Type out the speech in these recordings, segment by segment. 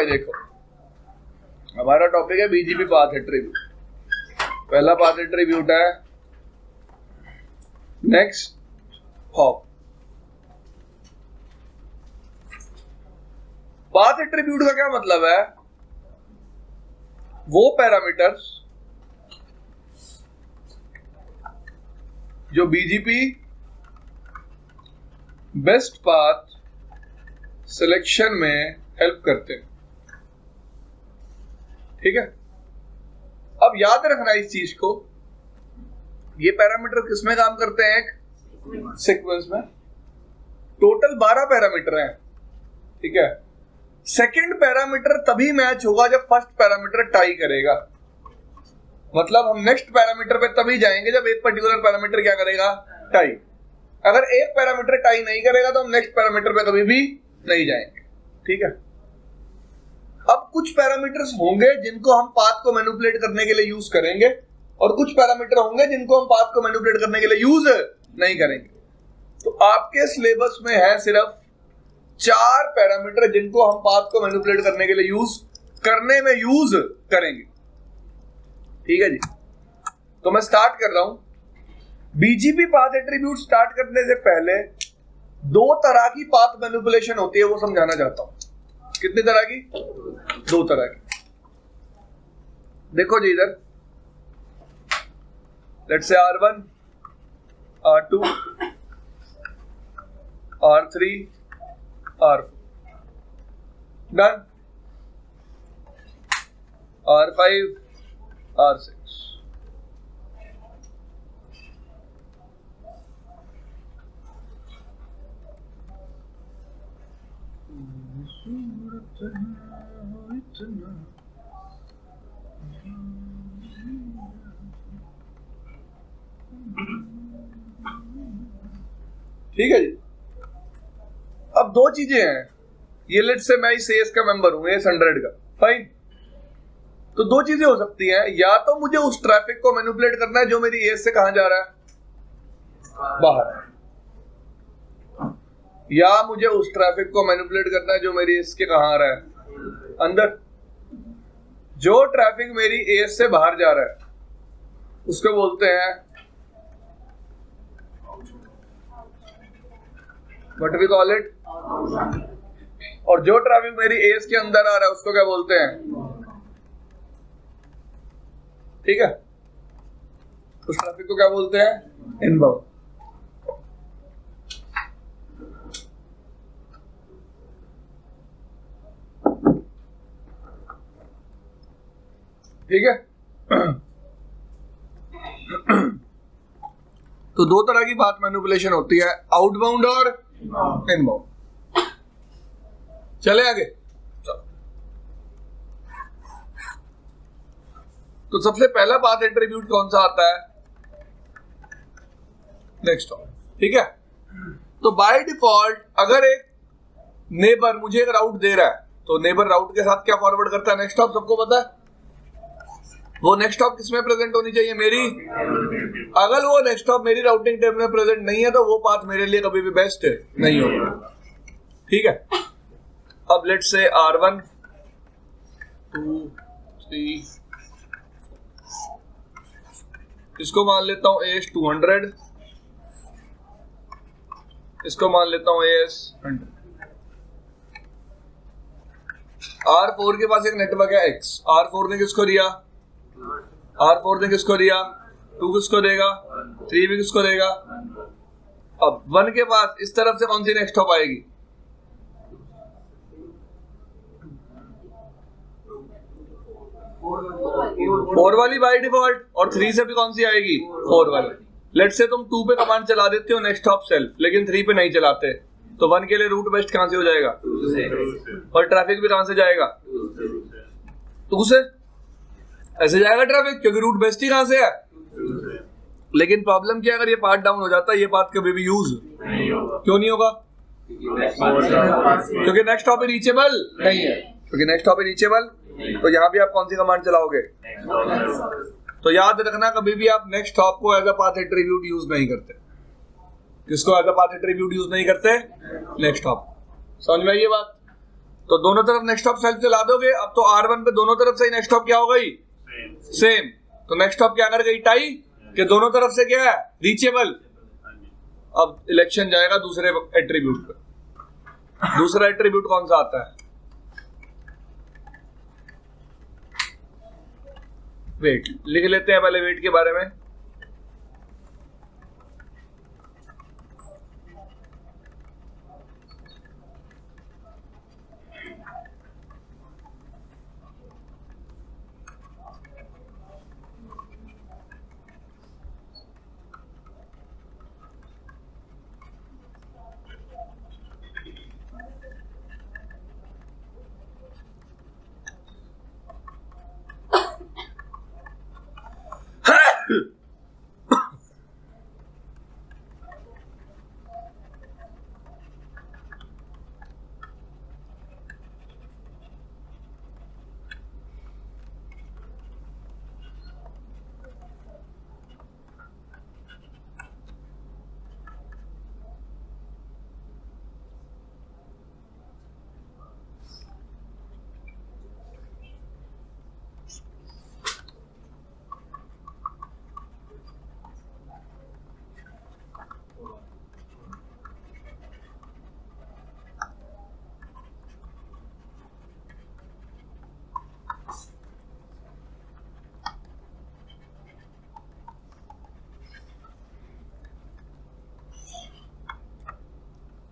भाई देखो, हमारा टॉपिक है बीजीपी पाथ एट्रीब्यूट। पहला पाथ एट्रीब्यूट है नेक्स्ट हॉप। पाथ एट्रीब्यूट का क्या मतलब है? वो पैरामीटर्स जो बीजीपी बेस्ट पाथ सिलेक्शन में हेल्प करते हैं। ठीक है, अब याद रखना इस चीज को, ये पैरामीटर किसमें काम करते हैं? एक सीक्वेंस में टोटल 12 पैरामीटर हैं। ठीक है, सेकंड पैरामीटर तभी मैच होगा जब फर्स्ट पैरामीटर टाई करेगा। मतलब हम नेक्स्ट पैरामीटर पे तभी जाएंगे जब एक पर्टिकुलर पैरामीटर क्या करेगा? टाई। अगर एक पैरामीटर टाई नहीं करेगा तो हम नेक्स्ट पैरामीटर पे कभी भी नहीं जाएंगे। ठीक है, अब कुछ पैरामीटर्स होंगे जिनको हम पाथ को मैनिपुलेट करने के लिए यूज करेंगे और कुछ पैरामीटर होंगे जिनको हम पाथ को मैनिपुलेट करने के लिए यूज नहीं करेंगे। तो आपके सिलेबस में है सिर्फ 4 पैरामीटर जिनको हम पाथ को मैनिपुलेट करने के लिए यूज करेंगे। ठीक है जी, तो मैं स्टार्ट कर रहा हूं। बीजीपी पाथ एट्रीब्यूट स्टार्ट करने से पहले 2 तरह की पाथ मैनिपुलेशन होती है, वो समझाना चाहता हूं। कितनी तरह की? 2 तरह की। देखो जी, इधर let's say R1, R2, R3, R4, done. R5, R6, ठीक है जी। अब 2 चीजें हैं, ये लेट्स से मैं इस एएस का मेंबर हूं, एएस 100 का, फाइन। तो 2 चीजें हो सकती हैं, या तो मुझे उस ट्रैफिक को मैनिपुलेट करना है जो मेरी एएस से कहां जा रहा है? बाहर। या मुझे उस ट्रैफिक को मैनिपुलेट करना है जो मेरी एएस के कहां आ रहा है? अंदर। जो ट्रैफिक मेरी एएस से बाहर जा रहा है उसको बोलते हैं व्हाट वी कॉल इट, और जो ट्रैफिक मेरी एएस के अंदर आ रहा है उसको क्या बोलते हैं? ठीक है, उस ट्रैफिक को क्या बोलते हैं? इनबाउंड। ठीक है, तो 2 तरह की पाथ मैनिपुलेशन होती है, आउटबाउंड और इनबाउंड। चले आगे। तो सबसे पहला पाथ एट्रीब्यूट कौन सा आता है? Next hop. ठीक है, तो बाय डिफॉल्ट अगर एक नेबर मुझे एक राउट दे रहा है तो नेबर राउट के साथ क्या फॉरवर्ड करता है? Next hop. सबको पता है वो नेक्स्ट हॉप किसमें प्रेजेंट होनी चाहिए? मेरी। अगर वो नेक्स्ट हॉप मेरी राउटिंग टेबल में प्रेजेंट नहीं है तो वो पाथ मेरे लिए कभी भी बेस्ट नहीं होगा। ठीक है, अब लेट्स से R1, 2, 3, इसको मान लेता हूं AS 200, इसको मान लेता हूं AS 100। R4 के पास एक नेटवर्क है X। R4 ने किसको दिया? R4 ने किसको दिया? 2 किसको देगा? 3 भी किसको देगा? अब 1 के पास इस तरफ से कौन सी नेक्स्ट हॉप आएगी? 4 वाली बाय डिफॉल्ट, और 3 से भी कौन सी आएगी? 4 वाली। लेट्स से तुम 2 पे कमांड चला देते हो नेक्स्ट हॉप सेल्फ, लेकिन 3 पे नहीं चलाते, तो 1 के लिए रूट बेस्ट कहां से हो जाएगा? और ट्रैफिक भी कहां से जाएगा? 2 से। ऐसे जाएगा ट्रैफिक, क्योंकि रूट बेस्ट ही कहां से है। लेकिन प्रॉब्लम क्या है, अगर ये पाथ डाउन हो जाता है ये पाथ कभी भी यूज क्यों नहीं होगा? क्योंकि नेक्स्ट हॉप रीचेबल नहीं है। क्योंकि नेक्स्ट हॉप रीचेबल, तो यहां भी आप कौन सी कमांड चलाओगे? तो याद रखना, कभी भी आप नेक्स्ट हॉप को as a path attribute use नहीं करते। किसको as a path attribute use नहीं करते? Next hop. समझ में आई ये बात? तो दोनों तरफ नेक्स्ट ऑफ सेल्फ चला दोगे। अब तो R1 पे दोनों तरफ से नेक्स्ट ऑफ क्या हो गई, सेम। तो नेक्स्ट ऑफ क्या कर गई, टाई, कि दोनों तरफ से क्या है, रीचेबल। अब इलेक्शन जाएगा दूसरे एट्रीब्यूट पे। दूसरा एट्रीब्यूट कौन सा आता है, वेट। लिख लेते हैं पहले वेट के बारे में।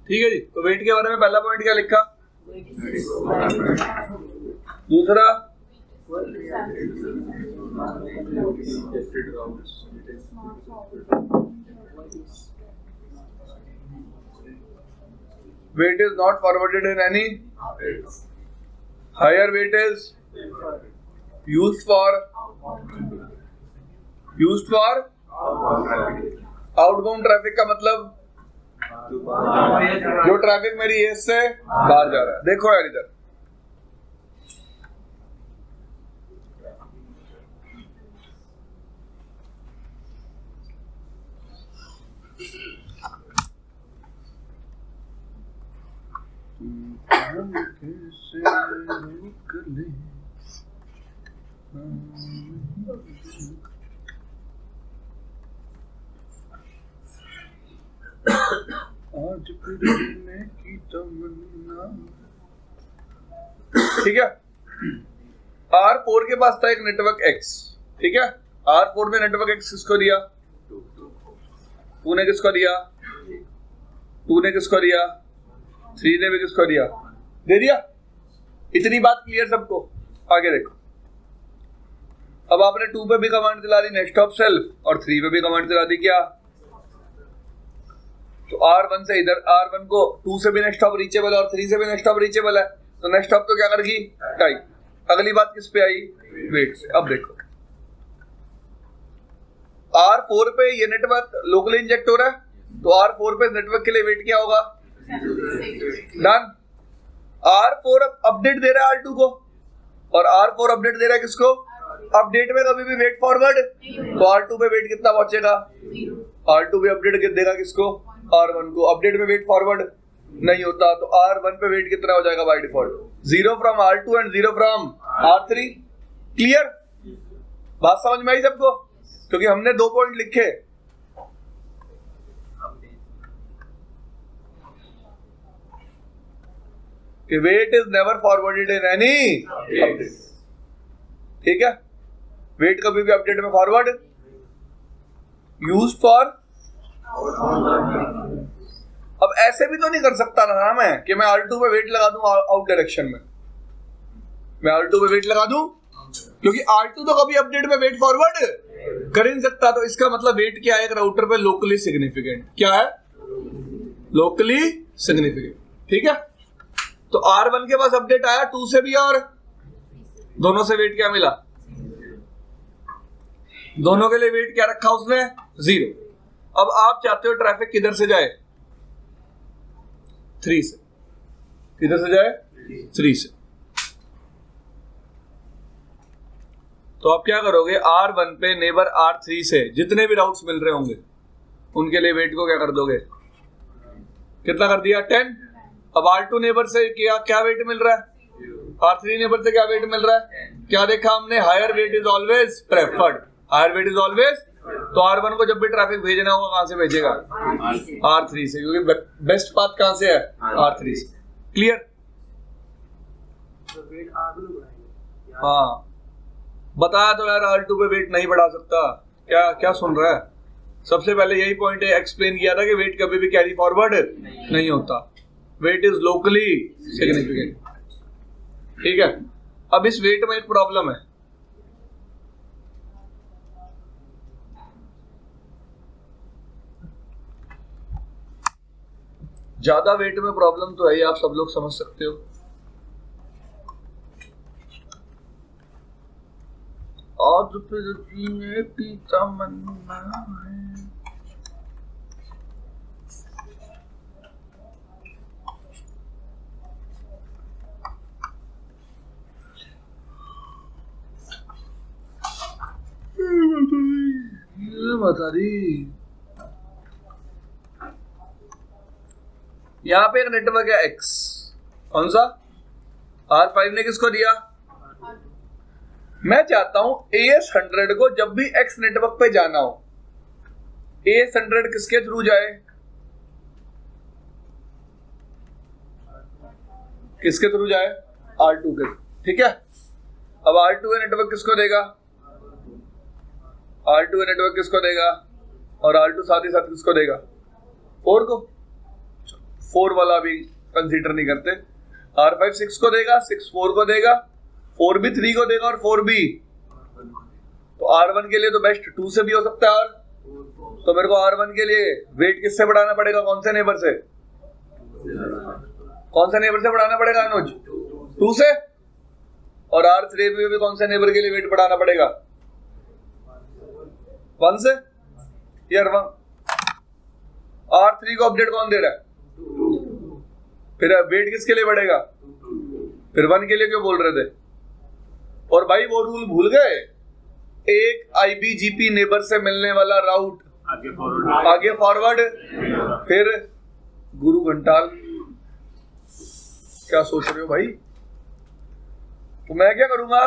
ठीक है जी। तो वेट के बारे में पहला पॉइंट क्या लिखा, दूसरा weight is not forwarded in any higher weight is used for outbound traffic का मतलब जो ट्रैफिक मेरी एज से बाहर जा रहा है। देखो यार इधर आज की तमन्ना, ठीक है। R4 के पास था एक नेटवर्क X, ठीक है। R4 में नेटवर्क X किसको दिया, तूने किसको दिया, तूने किसको दिया, 3 ने भी किसको दिया, दे दिया। इतनी बात क्लियर सबको। आगे देखो, अब आपने 2 पे भी कमांड चला दी नेक्स्ट ऑफ सेल्फ और 3 पे भी कमांड चला दी क्या, तो R1 से इधर R1 को 2 से भी नेक्स्ट ऑफ रीचेबल और 3 से भी नेक्स्ट ऑफ रीचेबल है, तो नेक्स्ट ऑफ तो क्या करेगी, टाई। अगली बात किस पे आई, वेट से। अब देखो R4 पे ये नेटवर्क लोकली इंजेक्ट हो रहा है, तो R4 पे नेटवर्क के लिए वेट क्या होगा, डन। R4 अपडेट दे रहा है R2 को, और R4 अपडेट दे रहा है किसको, अपडेट में कभी भी वेट फॉरवर्ड, तो R2 पे वेट कितना पहुंचेगा, R2 पे अपडेट देगा किसको, R1 को। अपडेट में वेट फॉरवर्ड नहीं होता, तो R1 पे वेट कितना हो जाएगा by default, 0 from R2 and 0 from R3। Clear, बात समझ में आई सबको, क्योंकि हमने 2 पॉइंट लिखे। कि weight is never forwarded in any update, ठीक है। वेट कभी भी अपडेट में फॉरवर्ड यूज्ड फॉर। अब ऐसे भी तो नहीं कर सकता ना मैं कि मैं R2 पे वेट लगा दूं आउट डायरेक्शन में, मैं R2 पे वेट लगा दूं, क्योंकि R2 तो कभी अपडेट में वेट फॉरवर्ड कर ही नहीं सकता। तो इसका मतलब वेट क्या है एक राउटर पे, लोकली सिग्निफिकेंट। क्या है, लोकली सिग्निफिकेंट, ठीक है। तो R1 के पास अपडेट आया 2 से भी और दोनों से वेट क्या मिला, दोनों के लिए वेट क्या रखा उसने, 0। अब आप चाहते हो ट्रैफिक किधर से जाए, 3 से। किधर से जाए, 3 से। तो आप क्या करोगे, R1 पे नेबर R3 से जितने भी राउट्स मिल रहे होंगे उनके लिए वेट को क्या कर दोगे, कितना कर दिया, 10। अब R2 नेबर से क्या क्या वेट मिल रहा है, R3 नेबर से क्या वेट मिल रहा है? क्या देखा हमने? Higher weight is always preferred, higher weight is always. तो R1 को जब भी ट्रैफिक भेजना होगा कहां से भेजेगा? R3 से, क्योंकि बेस्ट पाथ कहां से है? R3 से। क्लियर? हाँ बताया तो यार, R2 पे वेट नहीं बढ़ा सकता। क्या क्या सुन रहा है? सबसे पहले यही पॉइंट एक्सप्लेन किया था कि वेट कभी भी कैरी फॉरवर्ड नहीं होता, वेट इज लोकली सिग्निफिकेंट। ठीक है, अब इस वेट में एक प्रॉब्लम है। ज्यादा वेट में प्रॉब्लम तो है ही, आप सब लोग समझ सकते हो। आज फिर जीने की तमन्ना है। बता दी। यहां पे एक नेटवर्क है X, कौन सा? R5 ने किसको दिया? मैं चाहता हूं AS100 को जब भी X नेटवर्क पे जाना हो, AS100 किसके थ्रू जाए? किसके थ्रू जाए? R2 के। ठीक है, अब R2 नेटवर्क किसको देगा? R2 नेटवर्क किसको देगा? और R2 साथ ही साथ किसको देगा? 4 को। 4 वाला भी कंसीडर नहीं करते। R5 6 को देगा, 6 4 को देगा, 4 भी 3 को देगा और 4 भी। तो R1 के लिए तो बेस्ट 2 से भी हो सकता है। और तो मेरे को R1 के लिए वेट किससे बढ़ाना पड़ेगा? कौन से नेबर से? कौन से नेबर से बढ़ाना पड़ेगा अनुज? 2 से। और R3 भी कौन से नेबर के लिए वेट बढ़ाना पड़ेगा? 1 से। यार 1। R3 को अपडेट कौन दे रहा है? फिर वेट किसके लिए बढ़ेगा? फिर 1 के लिए क्यों बोल रहे थे? और भाई वो रूल भूल गए, एक IBGP नेबर से मिलने वाला राउट आगे फॉरवर्ड। फिर गुरु घंटाल, क्या सोच रहे हो भाई? तो मैं क्या करूंगा?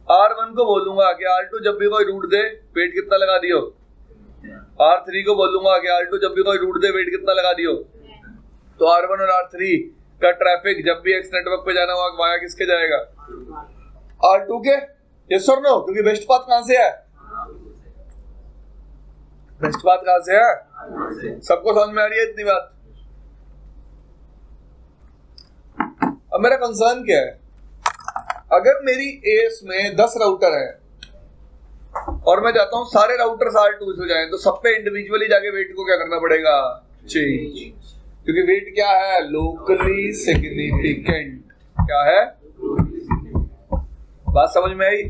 R1 को बोलूंगा कि R2 जब भी कोई रूट दे वेट कितना लगा दियो। R3 को बोलूंगा कि R2 जब भी कोई रूट दे वेट कितना लगा दियो। तो R1 और R3 का ट्रैफिक जब भी X नेटवर्क पे जाना होगा वाया किसके जाएगा? R2 के। यस और नो? क्योंकि बेस्ट पाथ कहां से है? बेस्ट पाथ कहां से है? सबको समझ में आ रही है इतनी बात? अब मेरा कंसर्न क्या है? अगर मेरी एस में 10 राउटर है और मैं चाहता हूं सारे राउटर्स R2 से जाएं, तो सब पे इंडिविजुअली जाके वेट को क्या करना पड़ेगा? चेंज। क्योंकि वेट क्या है? Locally significant. क्या है? बात समझ में आई?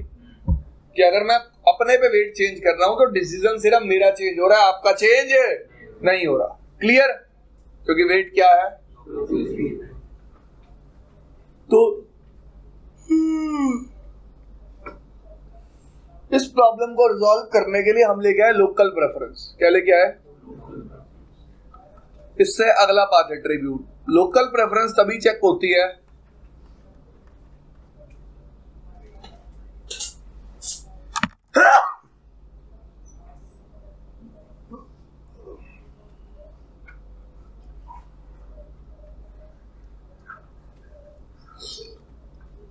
कि अगर मैं अपने पे वेट चेंज कर रहा हूं तो डिसीजन सिर्फ मेरा चेंज हो रहा है, आपका चेंज नहीं हो रहा। क्लियर? क्योंकि वेट क्या है? तो इस प्रॉब्लम को रिजॉल्व करने के लिए हम लेके आए लोकल प्रेफरेंस। क्या लेके आए? इससे अगला पाथ है ट्रिब्यूट। लोकल प्रेफरेंस तभी चेक होती है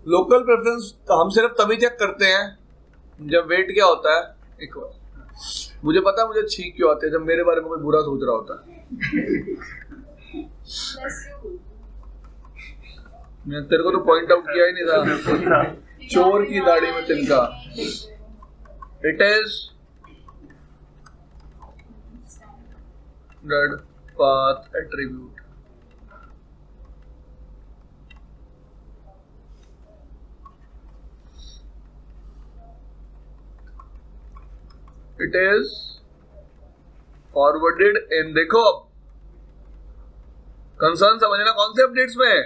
लोकल प्रेफरेंस हम सिर्फ तभी चेक करते हैं जब वेट क्या होता है? एक बार मुझे पता है मुझे छींक क्यों आते हैं जब मेरे बारे में कोई बुरा सोच रहा होता है। मैं तेरे को तो पॉइंट आउट किया ही नहीं था। चोर की दाढ़ी में तिनका। It is dead path attribute. It is forwarded in. देखो अब कंसर्न समझना कौन से अपडेट्स में है?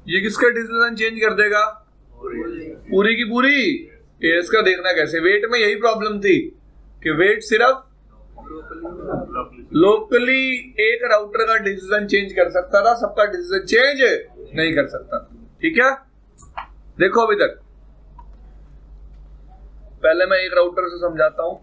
ये किसका डिसीजन चेंज कर देगा? पूरी की पूरी। ये इसका देखना कैसे, वेट में यही प्रॉब्लम थी कि वेट सिर्फ लोकली एक राउटर का डिसीजन चेंज कर सकता था, सबका डिसीजन चेंज नहीं कर सकता। ठीक है, देखो अभी तक पहले मैं एक राउटर से समझाता हूं।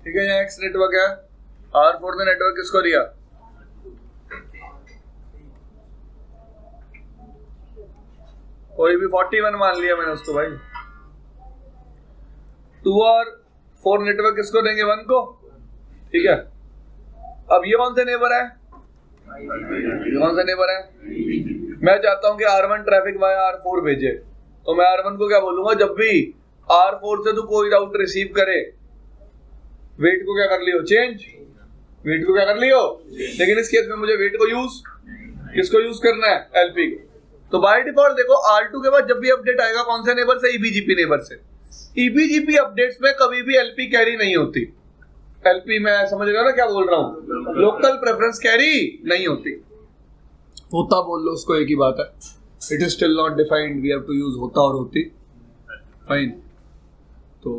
ठीक है, यहाँ एक्स नेटवर्क है, R4 ने नेटवर्क किसको दिया? कोई भी 41 मान लिया मैंने उसको भाई। 2 और 4 नेटवर्क किसको देंगे? 1 को। ठीक है, अब ये कौन से नेबर है? ये कौन सा नेबर है? मैं चाहता हूं कि R1 ट्रैफिक वाया R4 भेजे, तो मैं R1 को क्या बोलूंगा? जब भी R4 से तू कोई राउट रिसीव करे, वेट को क्या कर लियो? चेंज। वेट को क्या कर लियो? लेकिन इस केस में मुझे वेट को यूज, किसको यूज करना है? एलपी को। तो बाय डिफॉल्ट देखो R2 के बाद जब भी अपडेट आएगा कौन से नेबर से? ईबीजीपी नेबर से। ईबीजीपी अपडेट्स में कभी भी एलपी कैरी नहीं होती। एलपी में समझ रहे हो ना क्या बोल रहा हूं? लोकल प्रेफरेंस कैरी नहीं होती। होता बोल लो उसको, एक ही बात है। It is still not defined, we have to use होता और होती। फाइन, तो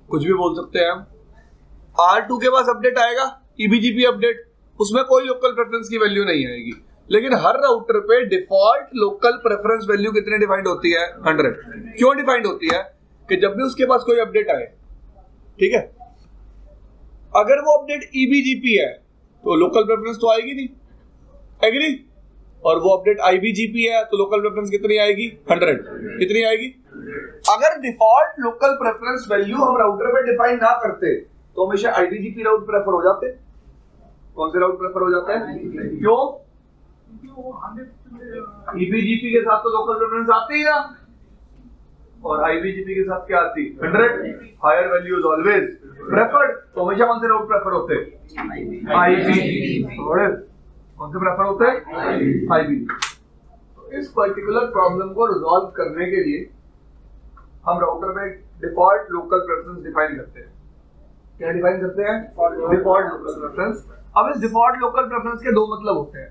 कुछ भी बोल सकते हैं हम। R2 के पास अपडेट आएगा, ईबीजीपी अपडेट, उसमें कोई लोकल प्रेफरेंस की वैल्यू नहीं आएगी। लेकिन हर राउटर पे डिफॉल्ट लोकल प्रेफरेंस वैल्यू कितने डिफाइंड होती है? 100। क्यों डिफाइंड होती है? कि जब भी उसके पास कोई अपडेट आए, ठीक है, अगर वो अपडेट ईबीजीपी है तो लोकल प्रेफरेंस तो आएगी नहीं, एग्री? और वो अपडेट आईबीजीपी है तो लोकल प्रेफरेंस कितनी आएगी? 100। कितनी आएगी? अगर डिफॉल्ट लोकल प्रेफरेंस वैल्यू हम राउटर पे डिफाइन ना करते तो हमेशा आईबीजीपी राउट प्रेफर हो जाते। कौन से राउट प्रेफर हो जाता है? क्यों? ईबीजीपी के साथ तो लोकल प्रेफरेंस आती ही ना, और आईबीजीपी के साथ क्या आती? 100। Higher value is always preferred. तो हमेशा कौन से राउट प्रेफर होते हैं? आईबीजीपी। कौन से प्रेफर होते हैं? आईबीजीपी। तो इस पर्टिकुलर प्रॉब्लम को रिजॉल्व करने के लिए हम राउटर में डिफॉल्ट लोकल प्रेफरेंस डिफाइन करते हैं। क्या डिफाइन करते हैं? Default local preference. अब इस डिफॉल्ट लोकल प्रेफरेंस के दो मतलब होते हैं।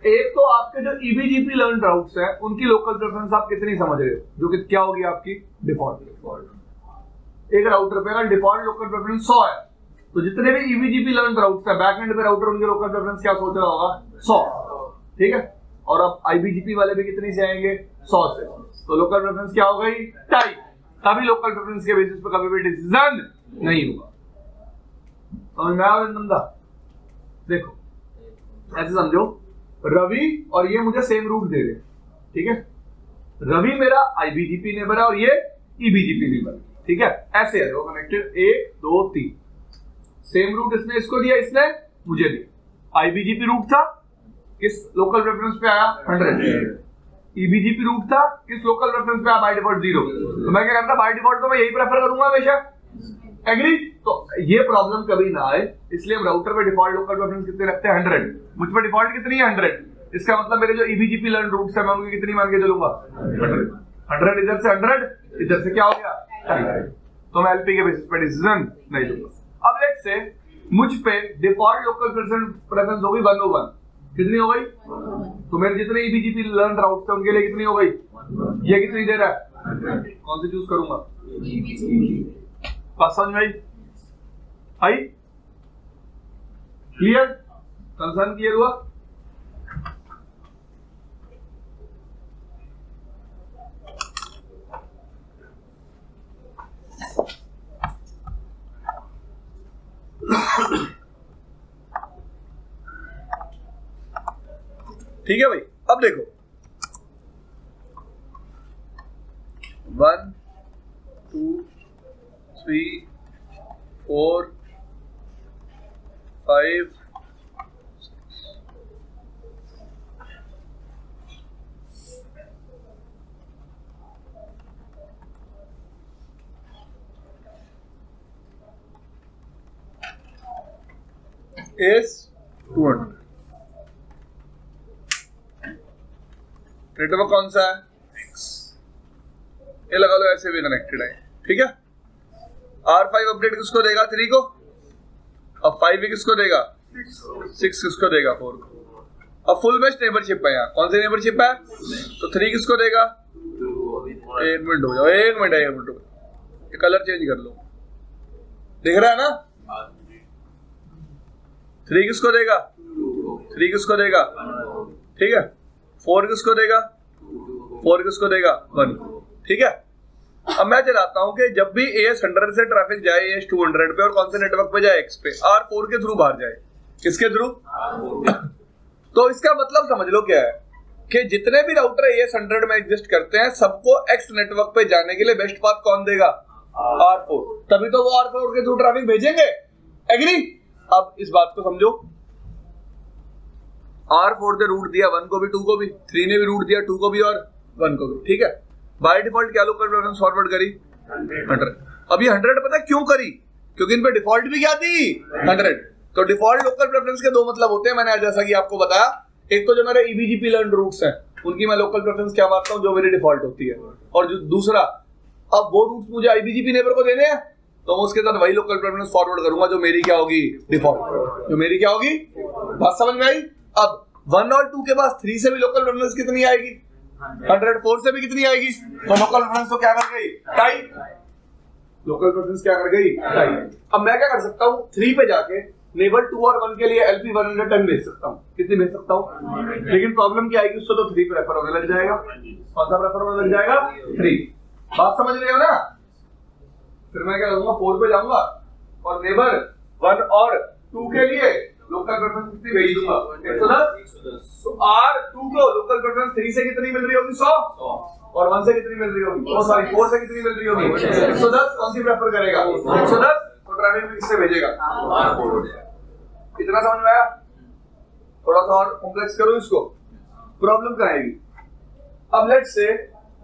एक तो आपके जो ईबीजीपी लर्न राउट्स हैं उनकी लोकल प्रेफरेंस आप कितनी समझ रहे हो, जो कि क्या होगी आपकी? डिफॉल्ट। एक राउटर पे अगर डिफॉल्ट लोकल प्रेफरेंस 100 है तो जितने भी ईबीजीपी लर्न राउट्स हैं बैकएंड पे राउटर उनके लोकल प्रेफरेंस क्या सोच रहा होगा? 100। ठीक है, और अब आईबीजीपी वाले भी कितनी से आएंगे? 100 से। तो लोकल प्रेफरेंस क्या हो गई? टाइप। तभी लोकल प्रेफरेंस के बेसिस पे कभी भी डिसीजन नहीं होगा। समझ में आया बंदा? देखो ऐसे समझो, रवि और ये मुझे सेम रूट दे रहे, ठीक है? रवि मेरा आईबीजीपी नेबर है और ये ईबीजीपी नेबर, ठीक है? ऐसे है वो कनेक्टेड, 1 2 3। सेम रूट इसने इसको दिया, इसने मुझे दिया। आईबीजीपी रूट था, किस लोकल रेफरेंस पे आया? 100। ईबीजीपी रूट था, किस लोकल रेफरेंस पे आया? By default 0। तो मैं क्या करता? बाय डिफॉल्ट तो मैं यही प्रेफर करूंगा हमेशा, एग्री? तो ये प्रॉब्लम कभी ना आए, इसलिए हम राउटर पे डिफॉल्ट लोकल रेफरेंस कितने रखते हैं? 100। मुझ पे डिफॉल्ट कितनी है? 100। इसका मतलब मेरे जो ईबीजीपी लर्न रूट्स है मैं उनकी कितनी मान के चलूंगा? 100। इधर से 100, इधर से क्या हो गया? 100। तो मैं एलपी के बेसिस पे डिसीजन नहीं लूंगा। अब लेट्स से मुझ पे डिफॉल्ट लोकल प्रेफरेंस हो गई 101। कितनी हो गई? तो मेरे जितने ईबीजीपी लर्न राउट्स थे उनके लिए कितनी हो गई? ये कितनी दे रहा है? कौन सी चूज करूंगा? बात समझ में आई? क्लियर? कंसर्न क्लियर हुआ? ठीक है भाई। अब देखो 1 2 3 4 5 6 AS 200। नेटवर्क कौन सा है? ये लगा लो, ऐसे भी कनेक्टेड है, ठीक है। R5 अपडेट किसको देगा? 3 को। अब 5 भी किसको देगा? 6 किसको देगा? 4 को। अब फुल मैच नेबरशिप है यहाँ, कौन सी नेबरशिप है? तो 3 किसको देगा? 1 मिनट हो जाओ, 1 मिनट हो जाओ, ये कलर चेंज कर लो, दिख रहा है ना? 3 किसको देगा? 3 किसको देगा? ठीक है। 4 किसको देगा? 4 किसको देगा? 1, ठीक है। अब मैं चलाता हूं कि जब भी AS 100 से ट्रैफिक जाए AS 200 पे, और कौन से नेटवर्क पे जाए? X पे। R4 के थ्रू बाहर जाए। किसके थ्रू? तो इसका मतलब समझ लो क्या है कि जितने भी राउटर AS 100 में एग्जिस्ट करते हैं, सबको X नेटवर्क पे जाने के लिए बेस्ट पाथ कौन देगा? R4। तभी तो वो R4 के थ्रू ट्रैफिक भेजेंगे। एग्री? अब इस बात को समझो, R4 ने रूट दिया 1 को भी, 2 को भी, 3 ने भी रूट दिया 2 को भी और 1 को भी, ठीक है। बाय डिफॉल्ट क्या लोकल प्रेफरेंस फॉरवर्ड करी? 100। अब ये 100 पता क्यों करी? क्योंकि इन पे डिफॉल्ट भी क्या थी? 100। तो डिफॉल्ट लोकल प्रेफरेंस के दो मतलब होते हैं, मैंने जैसा कि आपको बताया। एक तो जो मेरे EBGP लर्न रूट्स हैं, उनकी मैं लोकल प्रेफरेंस क्या मारता हूँ? जो मेरी डिफॉल्ट होती है। और जो दूसरा, अब वो रूट्स मुझे IBGP नेबर को देने हैं, तो मैं उसके साथ वही लोकल प्रेफरेंस फॉरवर्ड करूंगा जो मेरी क्या होगी? डिफॉल्ट। जो मेरी क्या होगी? बात समझ में आई? अब 1 और 2 के पास 3 से भी लोकल प्रेफरेंस कितनी आएगी? 100। 4 से भी कितनी आएगी? तो लोकल प्रेफरेंस तो क्या कर गई? टाई। लोकल प्रेफरेंस क्या कर गई? टाई। अब मैं क्या कर सकता हूँ? 3 पे जाके नेबर 2 और 1 के लिए LP 110 भेज सकता हूँ। कितनी भेज सकता हूँ? लेकिन प्रॉब्लम क्या आएगी? उससे तो 3 प्रेफर होने लग जाएगा। कौन सा प्रेफर होने लग जाएगा? 3। बात समझ रहे हो ना? फिर मैं क्या करूंगा? 4 पे जाऊंगा और नेबर 1 और 2 के लिए लोकल प्रेफरेंस कितनी भेज दूंगा? 110। तो R2 को लोकल प्रेफरेंस 3 से कितनी मिल रही होगी? 100। और 1 से कितनी मिल रही होगी? ओ सॉरी, 4 से कितनी मिल रही होगी? 110। कौन सी प्रेफर करेगा? 110। तो ट्रैफिक भी किससे भेजेगा? R4। इतना समझ में आया? थोड़ा सा और कॉम्प्लेक्स करो इसको, प्रॉब्लम क्या आएगी? अब लेट्स से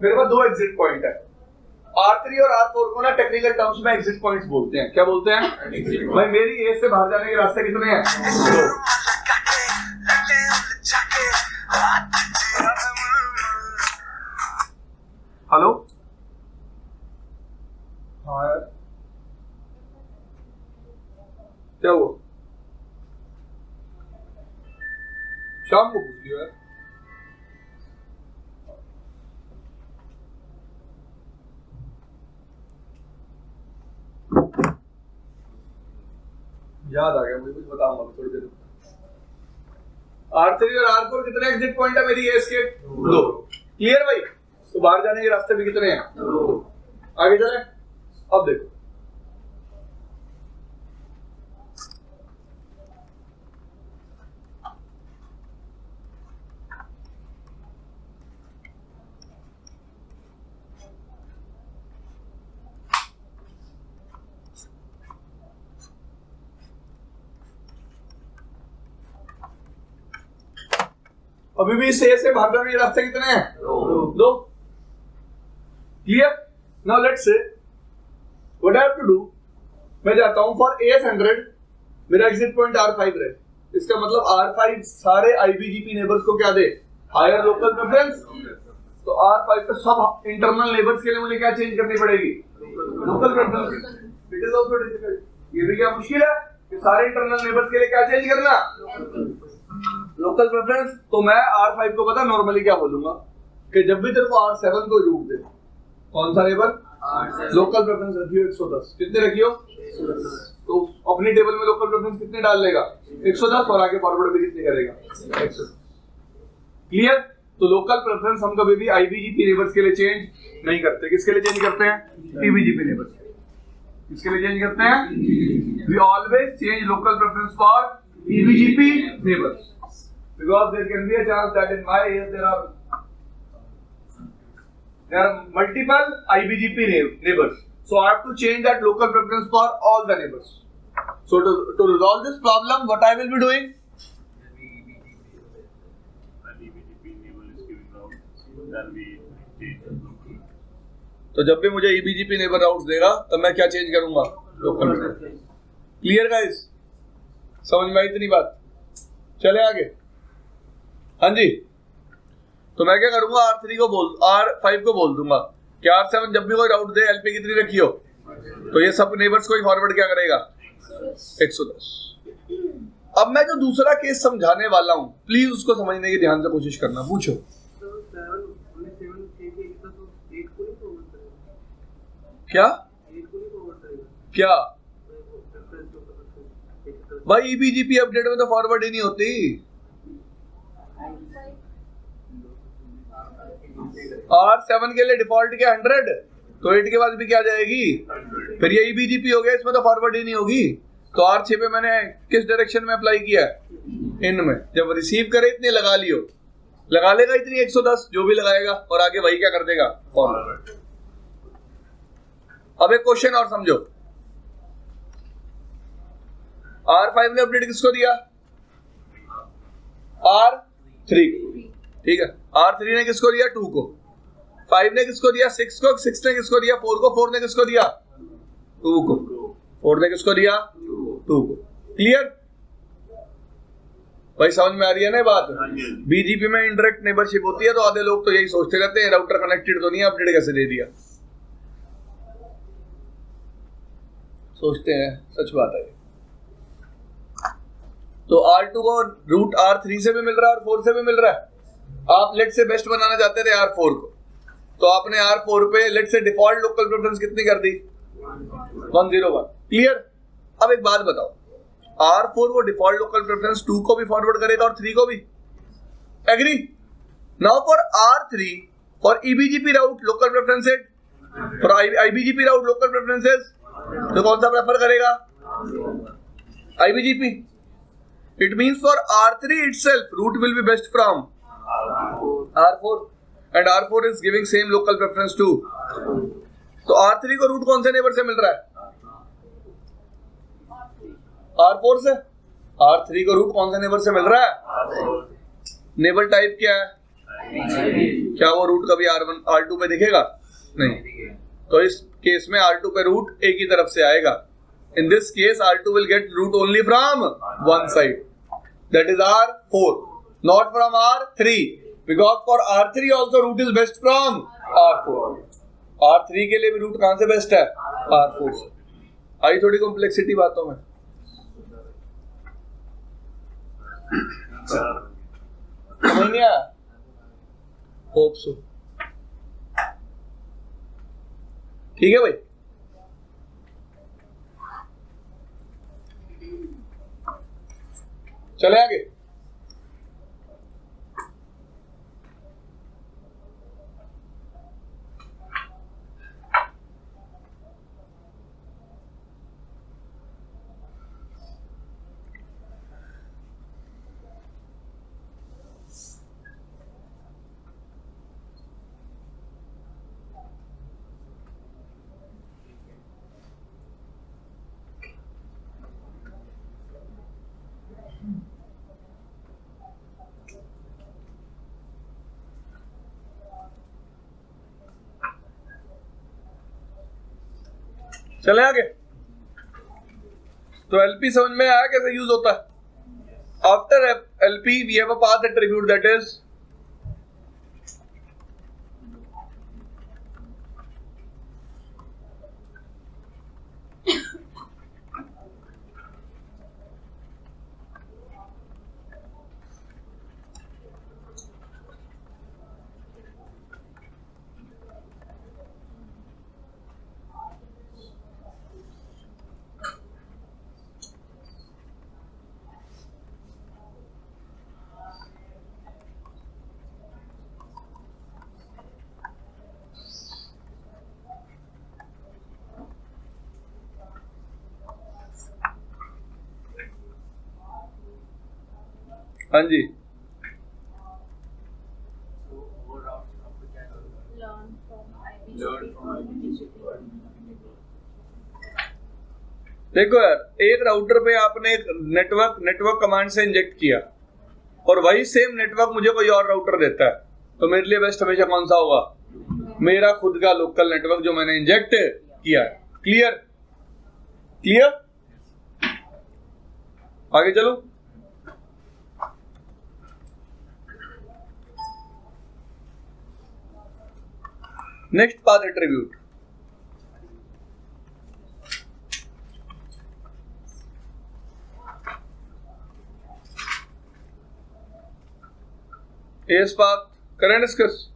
मेरे पास 2 एग्जिट पॉइंट है। R3 और R4 को ना टेक्निकल टर्म्स में एग्जिट पॉइंट्स बोलते हैं। क्या बोलते हैं? भाई मेरी A से बाहर जाने के रास्ते कितने हैं? 2। हेलो, हाँ यार, क्या हुआ? शाम को पूछ लियो यार। याद आ गया मुझे, कुछ बताऊंगा थोड़ी देर में। R3 और R4 कितने एग्जिट पॉइंट है मेरी एस के? 2। क्लियर भाई? तो बाहर जाने के रास्ते भी कितने हैं? 2। आगे चले। अब देखो, अभी भी इस A से बाहर जाने के रास्ते कितने हैं? 2। Clear? Now let's say what I have to do, मैं जाता हूं फॉर AS 100, मेरा एग्जिट पॉइंट R5 रहे। इसका मतलब R5 सारे IBGP नेबर्स को क्या दे? Higher local preference. तो R5 पे सब इंटरनल नेबर्स के लिए मुझे क्या चेंज करनी पड़ेगी? Local preference. It is also difficult. ये भी क्या मुश्किल है कि सारे इंटरनल नेबर्स के लिए क्या चेंज करना? Local preference. तो मैं R5 को पता नॉर्मली क्या बोलूंगा कि जब भी तेरे को R7 को रूट दे, कौन सा नेबर? लोकल प्रेफरेंस रखियो 110। कितने रखियो? 110। तो अपनी टेबल में लोकल प्रेफरेंस कितने डाल लेगा? 110। और आगे फॉरवर्ड भी कितने करेगा? 110। क्लियर? तो लोकल प्रेफरेंस हम कभी भी IBGP नेबर्स के लिए चेंज नहीं करते। किसके लिए चेंज करते हैं? EBGP neighbours. किसके लिए चेंज करते हैं? We always change local preference for EBGP neighbours because there can be a chance that in my area there are multiple IBGP neighbors, so I have to change that local preference for all the neighbors. So to resolve this problem, what I will be doing? तो जब भी मुझे EBGP neighbour routes देगा तब मैं क्या change करूंगा? Local preference. Clear guys? समझ में आई इतनी बात? चले आगे। हाँ जी, तो मैं क्या करूंगा, R3 को R5 को बोल दूंगा कि R7 जब भी कोई राउट दे LP कितनी रखी हो, तो ये सब नेबर्स को ही फॉरवर्ड क्या करेगा, 110। अब मैं जो दूसरा केस समझाने वाला हूं, प्लीज उसको समझने की ध्यान से कोशिश करना। पूछो। क्या क्या भाई, EBGP अपडेट में तो फॉरवर्ड ही नहीं होती। R7 के लिए डिफॉल्ट क्या 100, तो 8 के बाद भी क्या जाएगी, फिर ये EBGP हो गया, इसमें तो फॉरवर्ड ही नहीं होगी। तो R6 पे मैंने किस डायरेक्शन में अप्लाई किया, इनमें। जब रिसीव करे इतने लगा लियो, लगा लेगा इतनी 110 जो भी लगाएगा, और आगे वही क्या कर देगा, फॉरवर्ड। अब एक क्वेश्चन और समझो, R5 ने अपडेट किसको दिया, R3, ठीक है। R3 ने किसको दिया, 2 को। 5 ने किसको दिया, 6 को। 6 ने किसको दिया, 4 को। 4 ने किसको दिया, 2 को। 4 ने किसको दिया, 2 को। क्लियर भाई, समझ में आ रही है ना बात? BGP में इंडायरेक्ट नेबरशिप होती है, तो आधे लोग तो यही सोचते रहते हैं राउटर कनेक्टेड तो नहीं है, अपडेट कैसे दे दिया, सोचते हैं। सच बात है। तो R2 को रूट R3 से भी मिल रहा है और 4 से भी मिल रहा है। आप लेट से बेस्ट बनाना चाहते थे R4 को, तो आपने R4 पे लेट से डिफॉल्ट लोकल प्रेफरेंस कितनी कर दी, 101। क्लियर। अब एक बात बताओ, R4 वो डिफॉल्ट लोकल प्रेफरेंस 2 को भी फॉरवर्ड करेगा और 3 को भी, agree? Now for R3 for EBGP route local preferences, for IBGP route local preferences, तो कौन सा प्रेफर करेगा, IBGP। It means for R3 itself, root will be best from R4, and R4 is giving same local preference too. तो R3 को root कौन से neighbour से मिल रहा है, R4 से। R3 को रूट कौन से नेबर से मिल रहा है, नेबर टाइप क्या है, क्या वो रूट कभी R1 R2 पे दिखेगा, नहीं। तो इस केस में R2 पे रूट एक ही तरफ से आएगा। In this case, R2 will get root only from one side, that is R4, not from R3, because for R3 also root is best from R4. R3 के लिए भी रूट कहां से बेस्ट है, R4 से। आई थोड़ी कॉम्प्लेक्सिटी बातों में, समझ नहीं आया? Hope so. ठीक है भाई। चले आगे। चले आगे। तो LP समझ में आया कैसे यूज होता है। After LP we have a path attribute that is हाँ जी देखो यार, एक राउटर पे आपने एक नेटवर्क कमांड से इंजेक्ट किया और वही सेम नेटवर्क मुझे कोई और राउटर देता है, तो मेरे लिए बेस्ट हमेशा कौन सा होगा, मेरा खुद का लोकल नेटवर्क जो मैंने इंजेक्ट किया है। Clear clear. आगे चलो। Next path attribute, S path करें डिस्कस।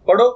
पढ़ो।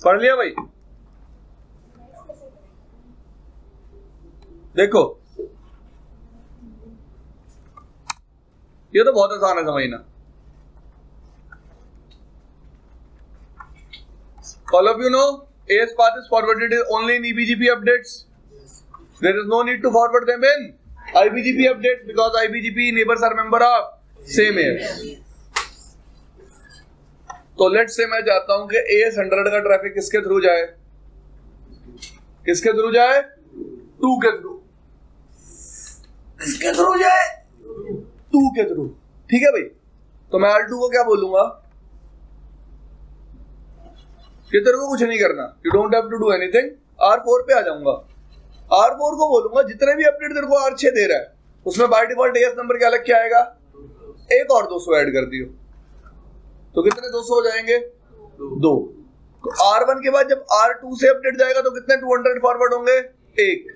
पढ़ लिया भाई? देखो ये तो बहुत आसान है समझना। All of you know AS path is forwarded only in eBGP updates. There is no need to forward them in IBGP updates because IBGP neighbors are member of same AS. तो लेट्स से मैं चाहता हूं कि AS 100 का traffic किसके through जाए? किसके through जाए? 2 के थ्रू। किसके थ्रू जाए? 2 के थ्रू। ठीक है भाई, तो मैं R2 को क्या बोलूंगा कि तेरे को कुछ नहीं करना, you don't have to do anything. R4 पे आ जाऊंगा, R4 को बोलूंगा जितने भी अपडेट तेरे को R6 दे रहा है उसमें बाय डिफॉल्ट AS नंबर क्या अलग क्या आएगा? एक और 200 ऐड कर दियो, तो कितने 200 हो जाएंगे? 2। तो R1 के बाद जब R2 से अपडेट जाएगा तो कितने 200 फॉरवर्ड होंगे? 1।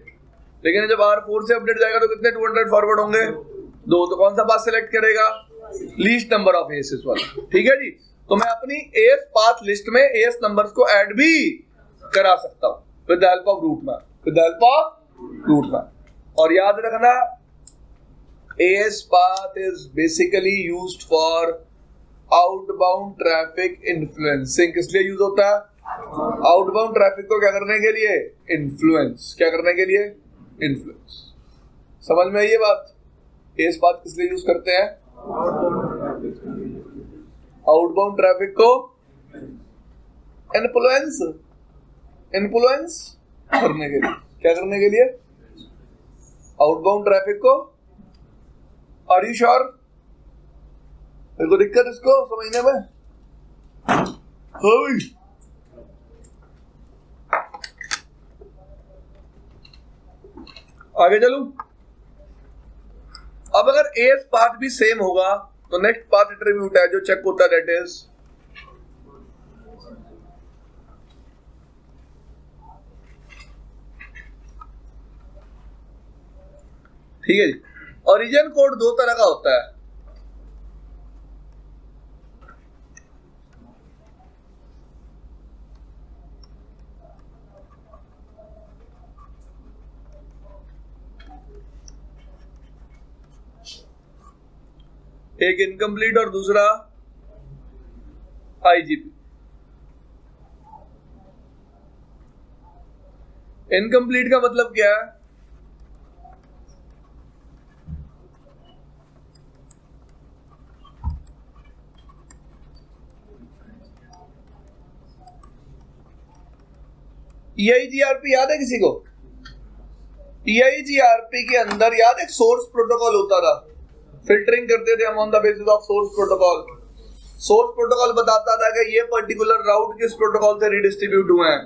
लेकिन जब R4 से अपडेट जाएगा तो कितने 200 फॉरवर्ड होंगे? 2। तो कौन सा पाथ सिलेक्ट करेगा? लीस्ट नंबर ऑफ एएस वाला। ठीक है जी, तो मैं अपनी एएस पाथ लिस्ट में एएस नंबर्स को ऐड भी करा सकता हूं with the help of route map, with the help of route map. और याद रखना AS path is basically used for outbound traffic influencing किस लिए यूज होता है? आउटबाउंड ट्रैफिक को क्या करने के लिए? इन्फ्लुएंस। क्या करने के लिए? इन्फ्लुएंस। समझ में आई ये बात? इस बात किस लिए यूज करते हैं? आउटबाउंड ट्रैफिक को इन्फ्लुएंस करने के लिए। क्या करने के लिए? आउटबाउंड ट्रैफिक को। Are you sure? मेरे को दिक्कत इसको समझने में? आगे चलूं? अब अगर एस पाथ भी सेम होगा तो नेक्स्ट पाथ एट्रीब्यूट है जो चेक होता है, दैट इज ठीक है जी। ओरिजिन कोड दो तरह का होता है। एक इनकम्प्लीट और दूसरा आईजीपी। इनकम्प्लीट का मतलब क्या है? EIGRP याद है किसी को? EIGRP के अंदर याद एक सोर्स प्रोटोकॉल होता था, फिल्टरिंग करते थे हम on the basis of source protocol. Source protocol बताता था कि ये पर्टिकुलर राउट किस प्रोटोकॉल से रिडिस्ट्रीब्यूट हुए हैं।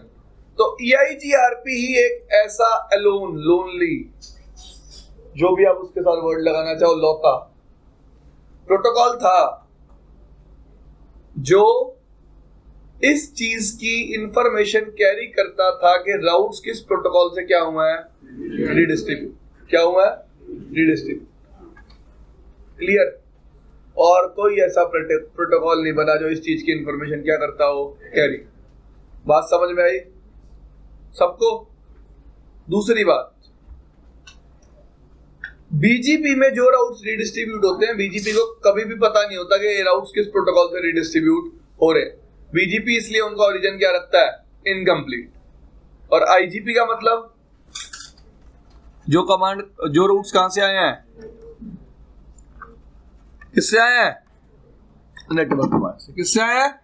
तो EIGRP ही एक ऐसा अलोन, लोनली, जो भी आप उसके साथ वर्ड लगाना चाहो, लौता प्रोटोकॉल था जो इस चीज की इंफॉर्मेशन कैरी करता था कि राउट्स किस प्रोटोकॉल से क्या हुआ है? रिडिस्ट्रीब्यूट। क्या हुआ है? रिडिस्ट्रीब्यूट। क्लियर? और कोई ऐसा प्रोटोकॉल नहीं बना जो इस चीज की इंफॉर्मेशन क्या करता हो? कैरी। बात समझ में आई सबको? दूसरी बात, बीजीपी में जो राउट्स रिडिस्ट्रीब्यूट होते हैं, बीजीपी को कभी भी पता नहीं होता कि ये राउट्स किस प्रोटोकॉल से रिडिस्ट्रीब्यूट हो रहे। बीजीपी इसलिए उनका ओरिजिन क्या रखता है? इनकम्प्लीट। और आईजीपी का मतलब जो कमांड, जो रूट्स कहां से आए हैं? किससे आए हैं? नेटवर्क कमांड से। किससे आए हैं?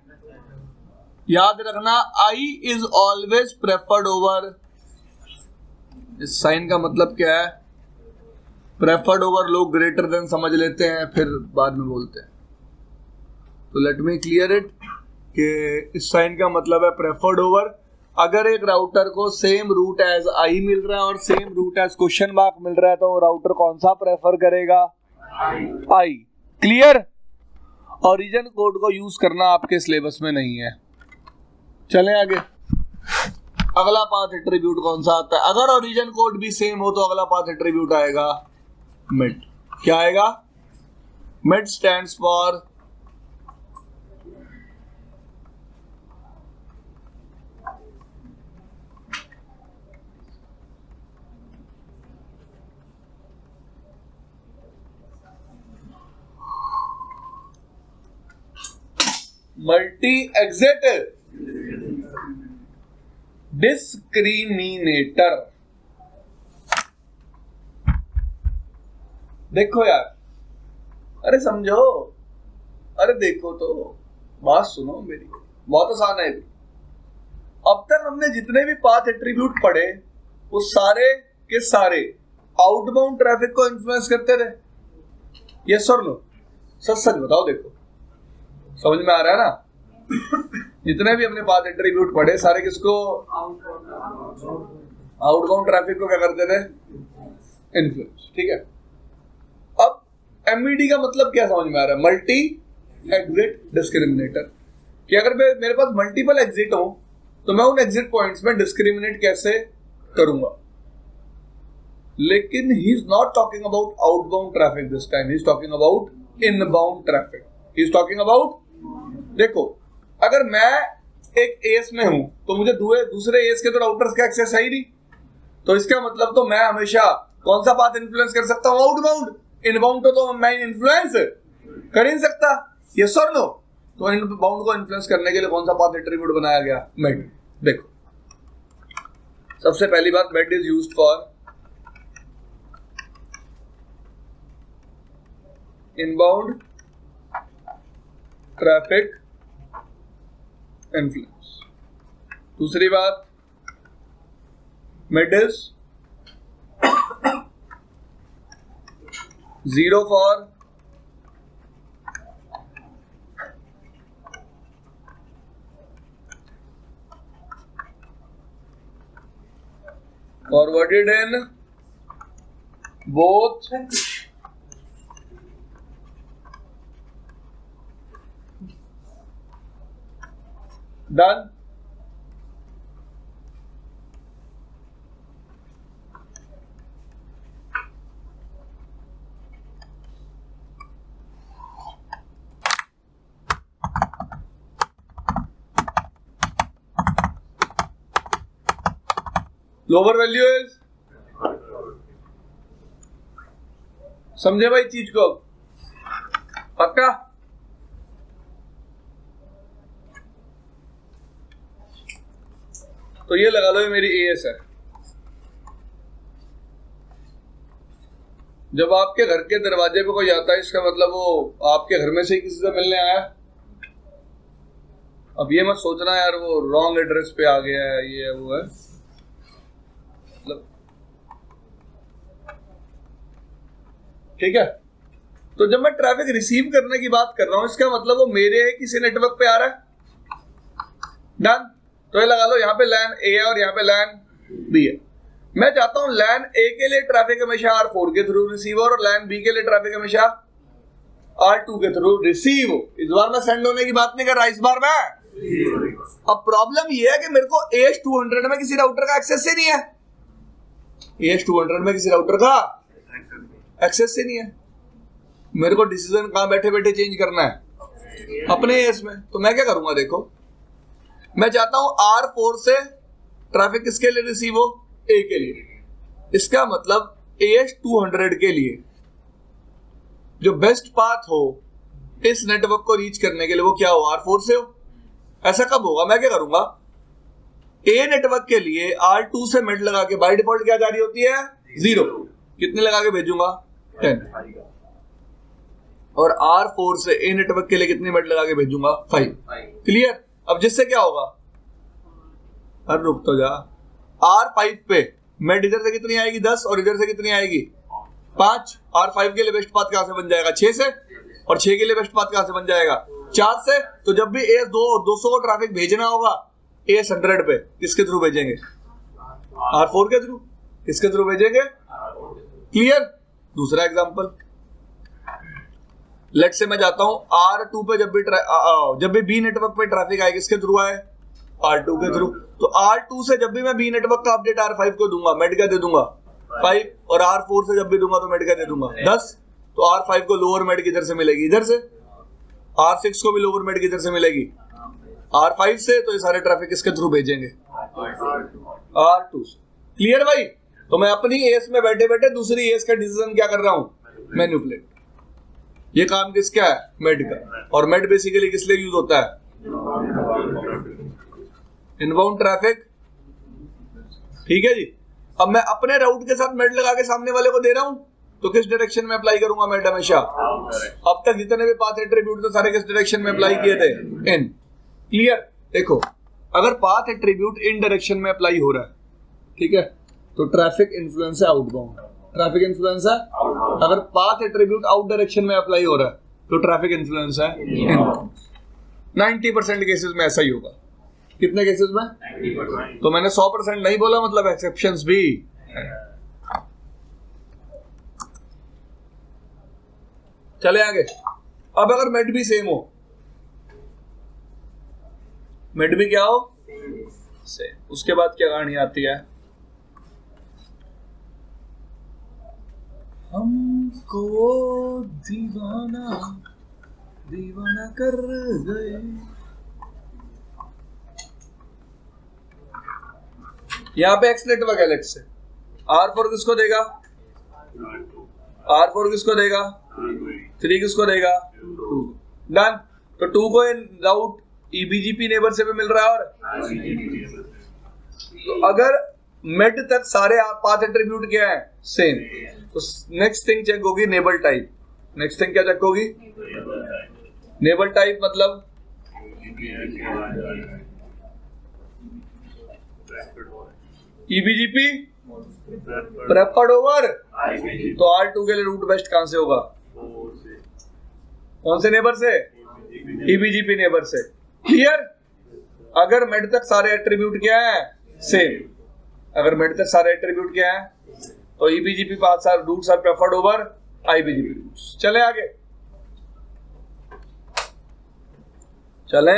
याद रखना, I is always preferred over, इस साइन का मतलब क्या है? Preferred over. लोग ग्रेटर देन समझ लेते हैं, फिर बाद में बोलते हैं। तो लेट मी क्लियर इट कि इस साइन का मतलब है प्रेफर्ड ओवर। अगर एक राउटर को सेम रूट एज आई मिल रहा है और same route as question mark मिल रहा है तो राउटर कौन सा प्रेफर करेगा? आई। क्लियर? ओरिजिन कोड को यूज करना आपके सिलेबस में नहीं है। चलें आगे। अगला पाथ एट्रीब्यूट कौन सा आता है? अगर ओरिजिन कोड भी सेम हो तो अगला पाथ एट्रीब्यूट आएगा मिड। क्या आएगा? Mid stands for multi exit discriminator. देखो यार, अरे समझो, अरे देखो तो, बात सुनो मेरी, बहुत आसान है। अब तक हमने जितने भी पाथ एट्रीब्यूट पढ़े वो सारे के सारे आउटबाउंड ट्रैफिक को इन्फ्लुएंस करते थे। यस और नो? सच सच बताओ। देखो समझ में आ रहा है ना? जितने भी हमने पाथ एट्रीब्यूट पढ़े सारे किसको? आउटबाउंड ट्रैफिक को क्या करते थे? इन्फ्लुएंस। ठीक है। अब एमईडी का मतलब क्या समझ में आ रहा है? Multi exit discriminator. कि अगर मेरे पास मल्टीपल एग्जिट हो तो मैं उन एग्जिट पॉइंट्स में डिस्क्रिमिनेट कैसे करूंगा। लेकिन he is not talking about outbound traffic this time, he is talking about inbound traffic. He is talking about, देखो अगर मैं एक एस में हूं तो मुझे दूसरे एस के तो राउटर्स का एक्सेस है ही नहीं, तो इसका मतलब तो मैं हमेशा कौन सा पाथ इन्फ्लुएंस कर सकता हूं? आउटबाउंड। इनबाउंड तो मैं इन्फ्लुएंस कर ही नहीं सकता। यस और नो? तो इनबाउंड को इन्फ्लुएंस करने के लिए कौन सा पाथ एट्रीब्यूट बनाया गया? मेड। देखो सबसे पहली बात, made is used for inbound traffic influence. दूसरी बात, made is zero for forwarded in both done lower value is, समझे भाई चीज को? पक्का? तो ये लगा लो, ये मेरी एएस है। जब आपके घर के दरवाजे पे कोई आता है, इसका मतलब वो आपके घर में से ही किसी से मिलने आया। अब ये मत सोचना यार वो रॉन्ग एड्रेस पे आ गया है, ये वो है, मतलब ठीक है। तो जब मैं ट्रैफिक रिसीव करने की बात कर रहा हूं, इसका मतलब वो मेरे है किसी नेटवर्क पे आ रहा है। डन। तो ये लगा लो, यहाँ पे लैन ए है और यहाँ पे लैन बी है। मैं चाहता हूं लैन ए के लिए ट्रैफिक हमेशा R4 के थ्रू रिसीव हो और लैन बी के लिए ट्रैफिक हमेशा R2 के थ्रू रिसीव हो। इस बार मैं सेंड होने की बात नहीं कर रहा, इस बार मैं। अब प्रॉब्लम ये है कि मेरे को AS200 में किसी राउटर का एक्सेस ही नहीं है। AS200 में किसी राउटर का एक्सेस ही नहीं है। मेरे को डिसीजन कहां बैठे बैठे चेंज करना है? अपने एएस में। तो मैं क्या करूंगा, देखो मैं चाहता हूं R4 से ट्रैफिक किसके लिए रिसीव हो? ए के लिए। इसका मतलब AS200 के लिए जो बेस्ट पाथ हो इस नेटवर्क को रीच करने के लिए वो क्या हो? R4 से हो। ऐसा कब होगा? मैं क्या करूंगा, ए नेटवर्क के लिए R2 से मेड लगा के बाय डिफॉल्ट क्या जारी होती है? 0। कितने लगा के भेजूंगा? 10। और R4 से ए नेटवर्क के लिए कितनी मेड लगा के भेजूंगा? 5। क्लियर? अब जिससे क्या होगा, अरे रुक तो जा, R5 पे मेड इधर से कितनी आएगी? 10 और इधर से कितनी आएगी? 5। R5 के लिए बेस्ट पाथ कहां से बन जाएगा? 6 से। और 6 के लिए बेस्ट पाथ कहां से बन जाएगा? 4 से। तो जब भी AS200 को ट्रैफिक भेजना होगा AS100 पे, किसके थ्रू भेजेंगे? R4 के थ्रू। किसके थ्रू भेजेंगे? क्लियर? दूसरा एग्जांपल, लेट्स से मैं जाता हूं R2 पे जब भी बी नेटवर्क पे ट्रैफिक आए, किसके थ्रू आए? R2 के थ्रू। तो R2 से जब भी मैं बी नेटवर्क का अपडेट R5 को दूंगा, मेड क्या दे दूंगा? 5। और R4 से जब भी दूंगा तो मेड क्या दे दूंगा? 10। तो R5 को लोअर मेड किधर से मिलेगी? इधर से। R6 को भी लोअर मेड किधर से मिलेगी? R5 से। तो ये सारे ट्रैफिक किसके थ्रू भेजेंगे? R2 से। क्लियर भाई? तो मैं अपनी एएस में बैठे बैठे दूसरी एएस का डिसीजन क्या कर रहा हूं? मैनिपुलेट। ये काम किसका है? मेड का। और मेड बेसिकली किस लिए यूज होता है? Inbound traffic. ठीक है जी। अब मैं अपने राउट के साथ मेड लगा के सामने वाले को दे रहा हूं, तो किस डायरेक्शन में अप्लाई करूंगा मेड? हमेशा। अब तक जितने भी पाथ एट्रीब्यूट थे सारे किस डायरेक्शन में अप्लाई किए थे? इन। क्लियर? देखो अगर पाथ एट्रीब्यूट इन डायरेक्शन में अप्लाई हो रहा है, ठीक है, तो ट्रैफिक इन्फ्लुएंस है आउटबाउंड। ट्रैफिक इन्फ्लुएंस है। अगर पाथ एट्रीब्यूट आउट डायरेक्शन में अप्लाई हो रहा है तो ट्रैफिक इन्फ्लुएंस है इनबाउंड। 90% केसेस में ऐसा ही होगा। कितने केसेस में? 90%। तो मैंने 100% नहीं बोला, मतलब एक्सेप्शंस भी है। चले आगे। अब अगर मेड भी सेम हो, मेड भी क्या हो? सेम। उसके बाद क्या कहानी आती है? हमको दीवाना दीवाना कर गए। यहां पे एक्स नेटवर्क है, लेट्स से R4 किसको देगा? R4 किसको देगा? 3 किसको देगा? 2। डन। तो 2 को राउट ईबीजीपी नेबर से भी मिल रहा है। और तो अगर मेड तक सारे पाथ एट्रीब्यूट क्या है, सेम, तो नेक्स्ट थिंग चेक होगी नेबल टाइप। नेक्स्ट थिंग क्या चेक होगी, नेबल टाइप। मतलब ईबीजीपी प्रेफर्ड ओवर, तो R2 के लिए रूट बेस्ट कहां से होगा, कौन से नेबर से, ईबीजीपी नेबर से। क्लियर। अगर मेड तक सारे एट्रीब्यूट क्या है, सेम, अगर मेड तक सारे एट्रीब्यूट क्या है, तो EBGP path are routes are preferred over IBGP routes. चले आगे, चले,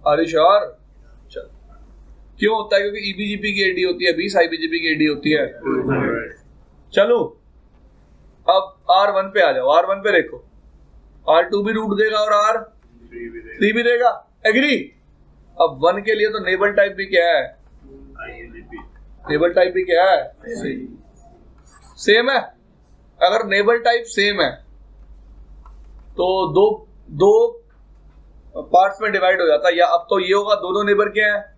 आर यू श्योर। चल, क्यों होता है, क्योंकि ईबीजीपी की एडी होती है 20, आईबीजीपी की एडी होती है। चलो अब R1 पे आ जाओ। R1 पे देखो, R2 भी रूट देगा और R3 भी देगा, एग्री। अब 1 के लिए तो नेबल टाइप भी क्या है, नेबल टाइप भी क्या है, सेम है। अगर नेबल टाइप सेम है तो दो पार्ट्स में डिवाइड हो जाता है, या अब तो ये होगा दोनों नेबर क्या है,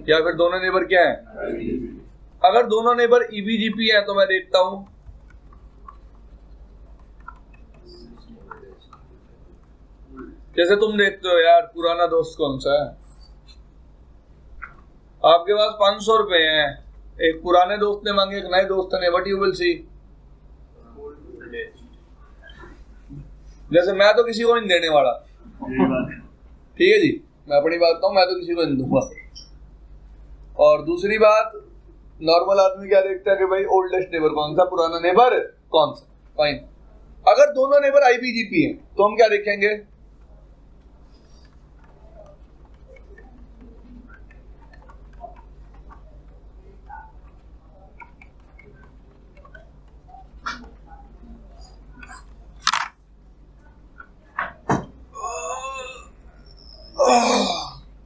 या फिर दोनों नेबर क्या है। अगर दोनों नेबर ईबीजीपी है तो मैं देखता हूं जैसे तुम देखते हो यार, पुराना दोस्त कौन सा है, आपके पास 500 रुपए हैं, एक पुराने दोस्त ने मांगे, एक नए दोस्त ने, व्हाट यू विल सी। जैसे मैं तो किसी को नहीं देने वाला, ठीक है जी, मैं अपनी बात बताऊं, मैं तो किसी को नहीं दूंगा। और दूसरी बात, नॉर्मल आदमी क्या देखता है कि भाई ओल्डेस्ट नेबर कौन सा, पुराना नेबर कौन सा, फाइन। अगर दोनों नेबर आईबीजीपी हैं तो हम क्या देखेंगे,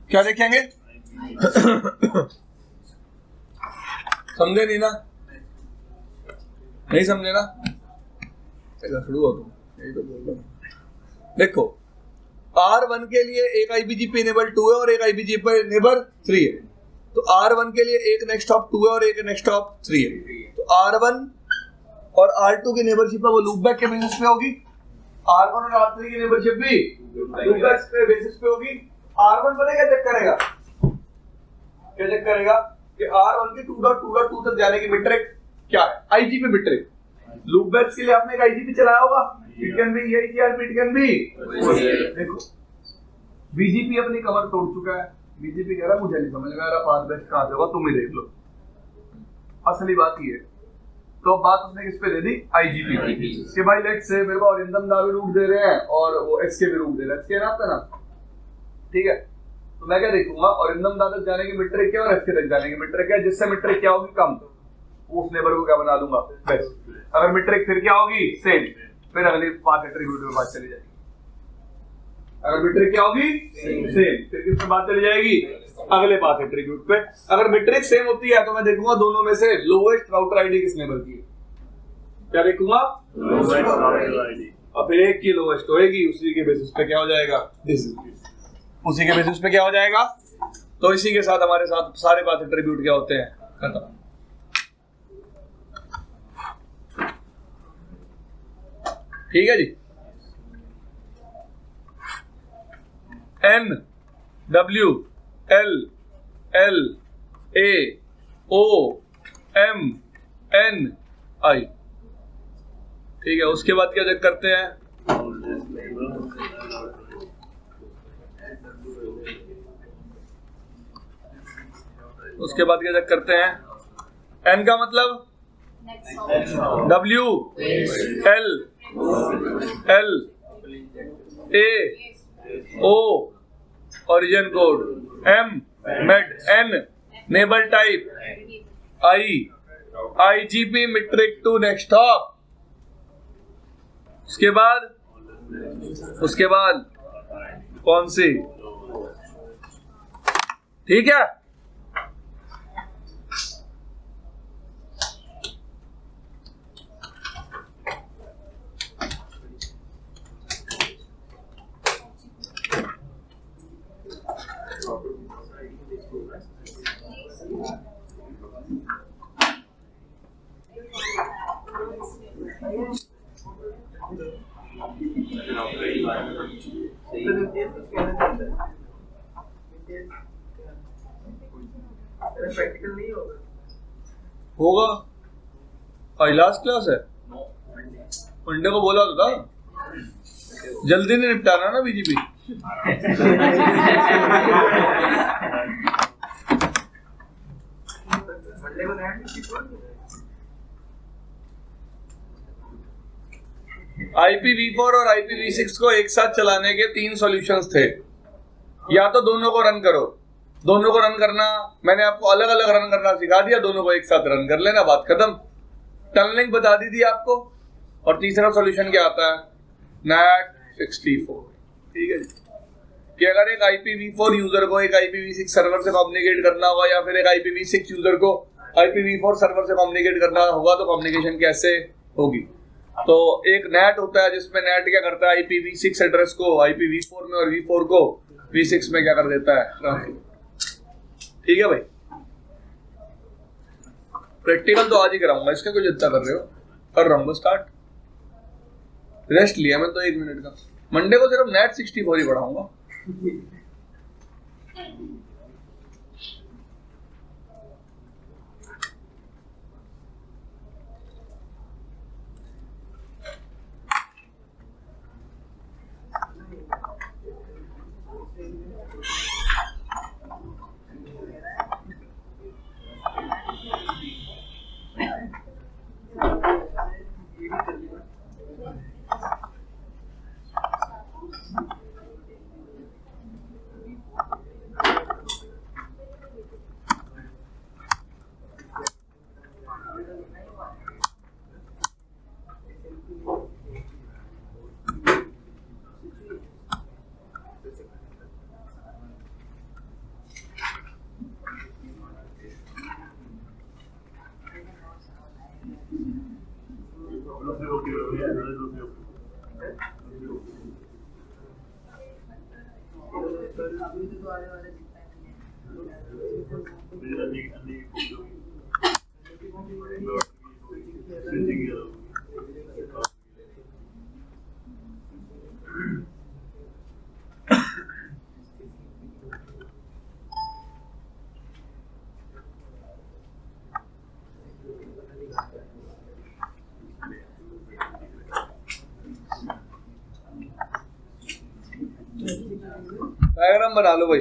क्या देखेंगे समझे नहीं ना, नहीं समझे ना, शुरू हो तुम, यही तो बोल रहा हूं। देखो R1 के लिए एक आईबीजीपी नेबर 2 है और एक आईबीजीपी नेबर 3 है, तो R1 के लिए एक नेक्स्ट हॉप 2 है और एक नेक्स्ट हॉप 3 है। तो R1 और R2 की नेबरशिप है वो लूप बैक के बेसिस पे होगी, R1 और R3 की नेबरशिप भी लूप बैक के बेसिस पे होगी। R1 पता क्या चेक करेगा, क्या चेक करेगा कि R1 के 2.2.2 तक जाने की मीट्रिक क्या है, आईजीपी मीट्रिक। लूप बैक्स के लिए आपने एक आईजीपी चलाया होगा, it can be EIGRP, it can be, देखो बीजीपी अपनी कमर तोड़ चुका है, बीजीपी कह रहा मुझे नहीं समझ में आ रहा पाथ बेस्ट कहां से होगा, तुम ही देख लो। असली बात ये है, तो बात उसने किस पे दे दी, आईजीपी पे, कि भाई लेट्स से मेरे को अरिंदम दा भी रूट दे रहे हैं और वो एसके भी रूट दे रहे हैं, एसके ना आपका नाम, ठीक है। तो मैं क्या देखूंगा, अरिंदम दा तक जाने की मीट्रिक क्या और एसके तक जाने की मीट्रिक क्या, जिससे मीट्रिक क्या होगी कम, उस नेबर को क्या बना दूंगा बेस्ट। अगर मीट्रिक फिर क्या होगी, सेम, फिर अगले पाथ एट्रीब्यूट में बात चली जाएगी। अगर मीट्रिक क्या होगी, सेम, फिर किस पे बात चली जाएगी, अगले पाथ एट्रीब्यूट पे। अगर मीट्रिक सेम होती है तो मैं देखूंगा दोनों में से लोवेस्ट राउटर आईडी किस नेबर की है, क्या देखूंगा, और फिर एक की लोवेस्ट होएगी, उसी के बेसिस पे क्या हो जाएगा, उसी के बेसिस पे क्या हो जाएगा। तो इसी के साथ हमारे साथ सारे पाथ एट्रीब्यूट क्या होते हैं, खत्म। ठीक है जी। N W L L A O M N I, ठीक है। उसके बाद क्या चेक करते हैं, उसके बाद क्या चेक करते हैं, N का मतलब W L L A O origin code, M med, N enable type, I IGP metric to next hop। उसके बाद कौन सी, ठीक है। प्रैक्टिकल नहीं होगा। आज लास्ट क्लास है, मंडे को बोला तो था। जल्दी नहीं निपटाना ना बीजीपी। IPv4 और IPv6 को एक साथ चलाने के 3 सॉल्यूशंस थे। या तो दोनों को रन करो, दोनों को रन करना मैंने आपको अलग अलग रन करना सिखा दिया, दोनों को एक साथ रन कर लेना, बात खत्म। टनलिंग बता दी थी आपको। और तीसरा सॉल्यूशन क्या आता है, NAT64। ठीक है जी, कि अगर एक IPv4 यूजर को एक IPv6 सर्वर से कम्युनिकेट करना होगा या फिर एक IPv6 यूजर को IPv4 सर्वर से कम्युनिकेट करना होगा तो कम्युनिकेशन कैसे होगी। तो एक NAT होता है जिसमें NAT क्या करता है, IPv6 एड्रेस को IPv4 में और v4 को v6 में क्या कर देता है। ठीक है भाई, प्रैक्टिकल तो आज ही कराऊंगा, इसका कोई चिंता कर रहे हो, कर रहा हूँ स्टार्ट। रेस्ट लिया मैं तो 1 मिनट का। मंडे को सिर्फ NAT64 ही पढ़ाऊंगा। डायग्राम बना लो भाई।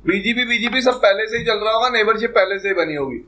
बीजीपी सब पहले से ही चल रहा होगा, नेबरशिप पहले से ही बनी होगी।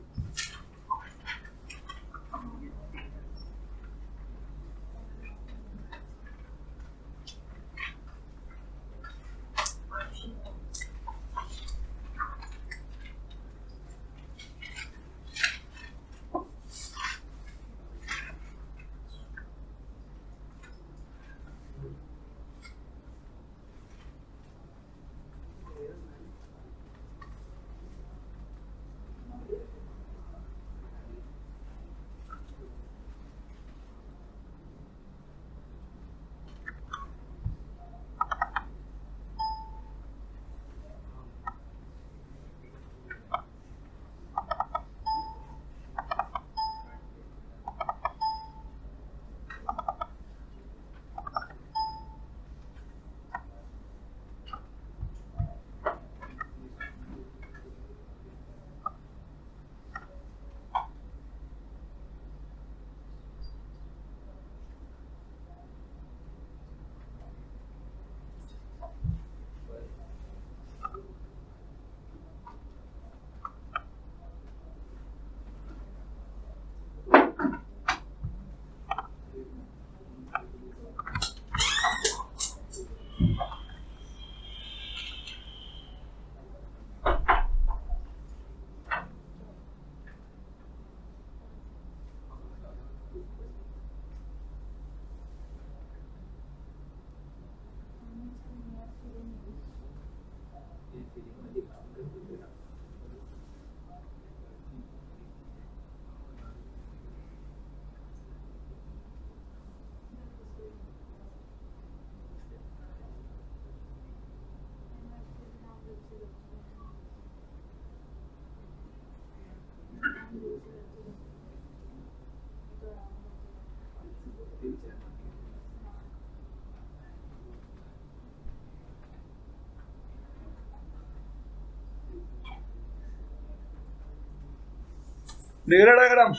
दिख रहा डायग्राम?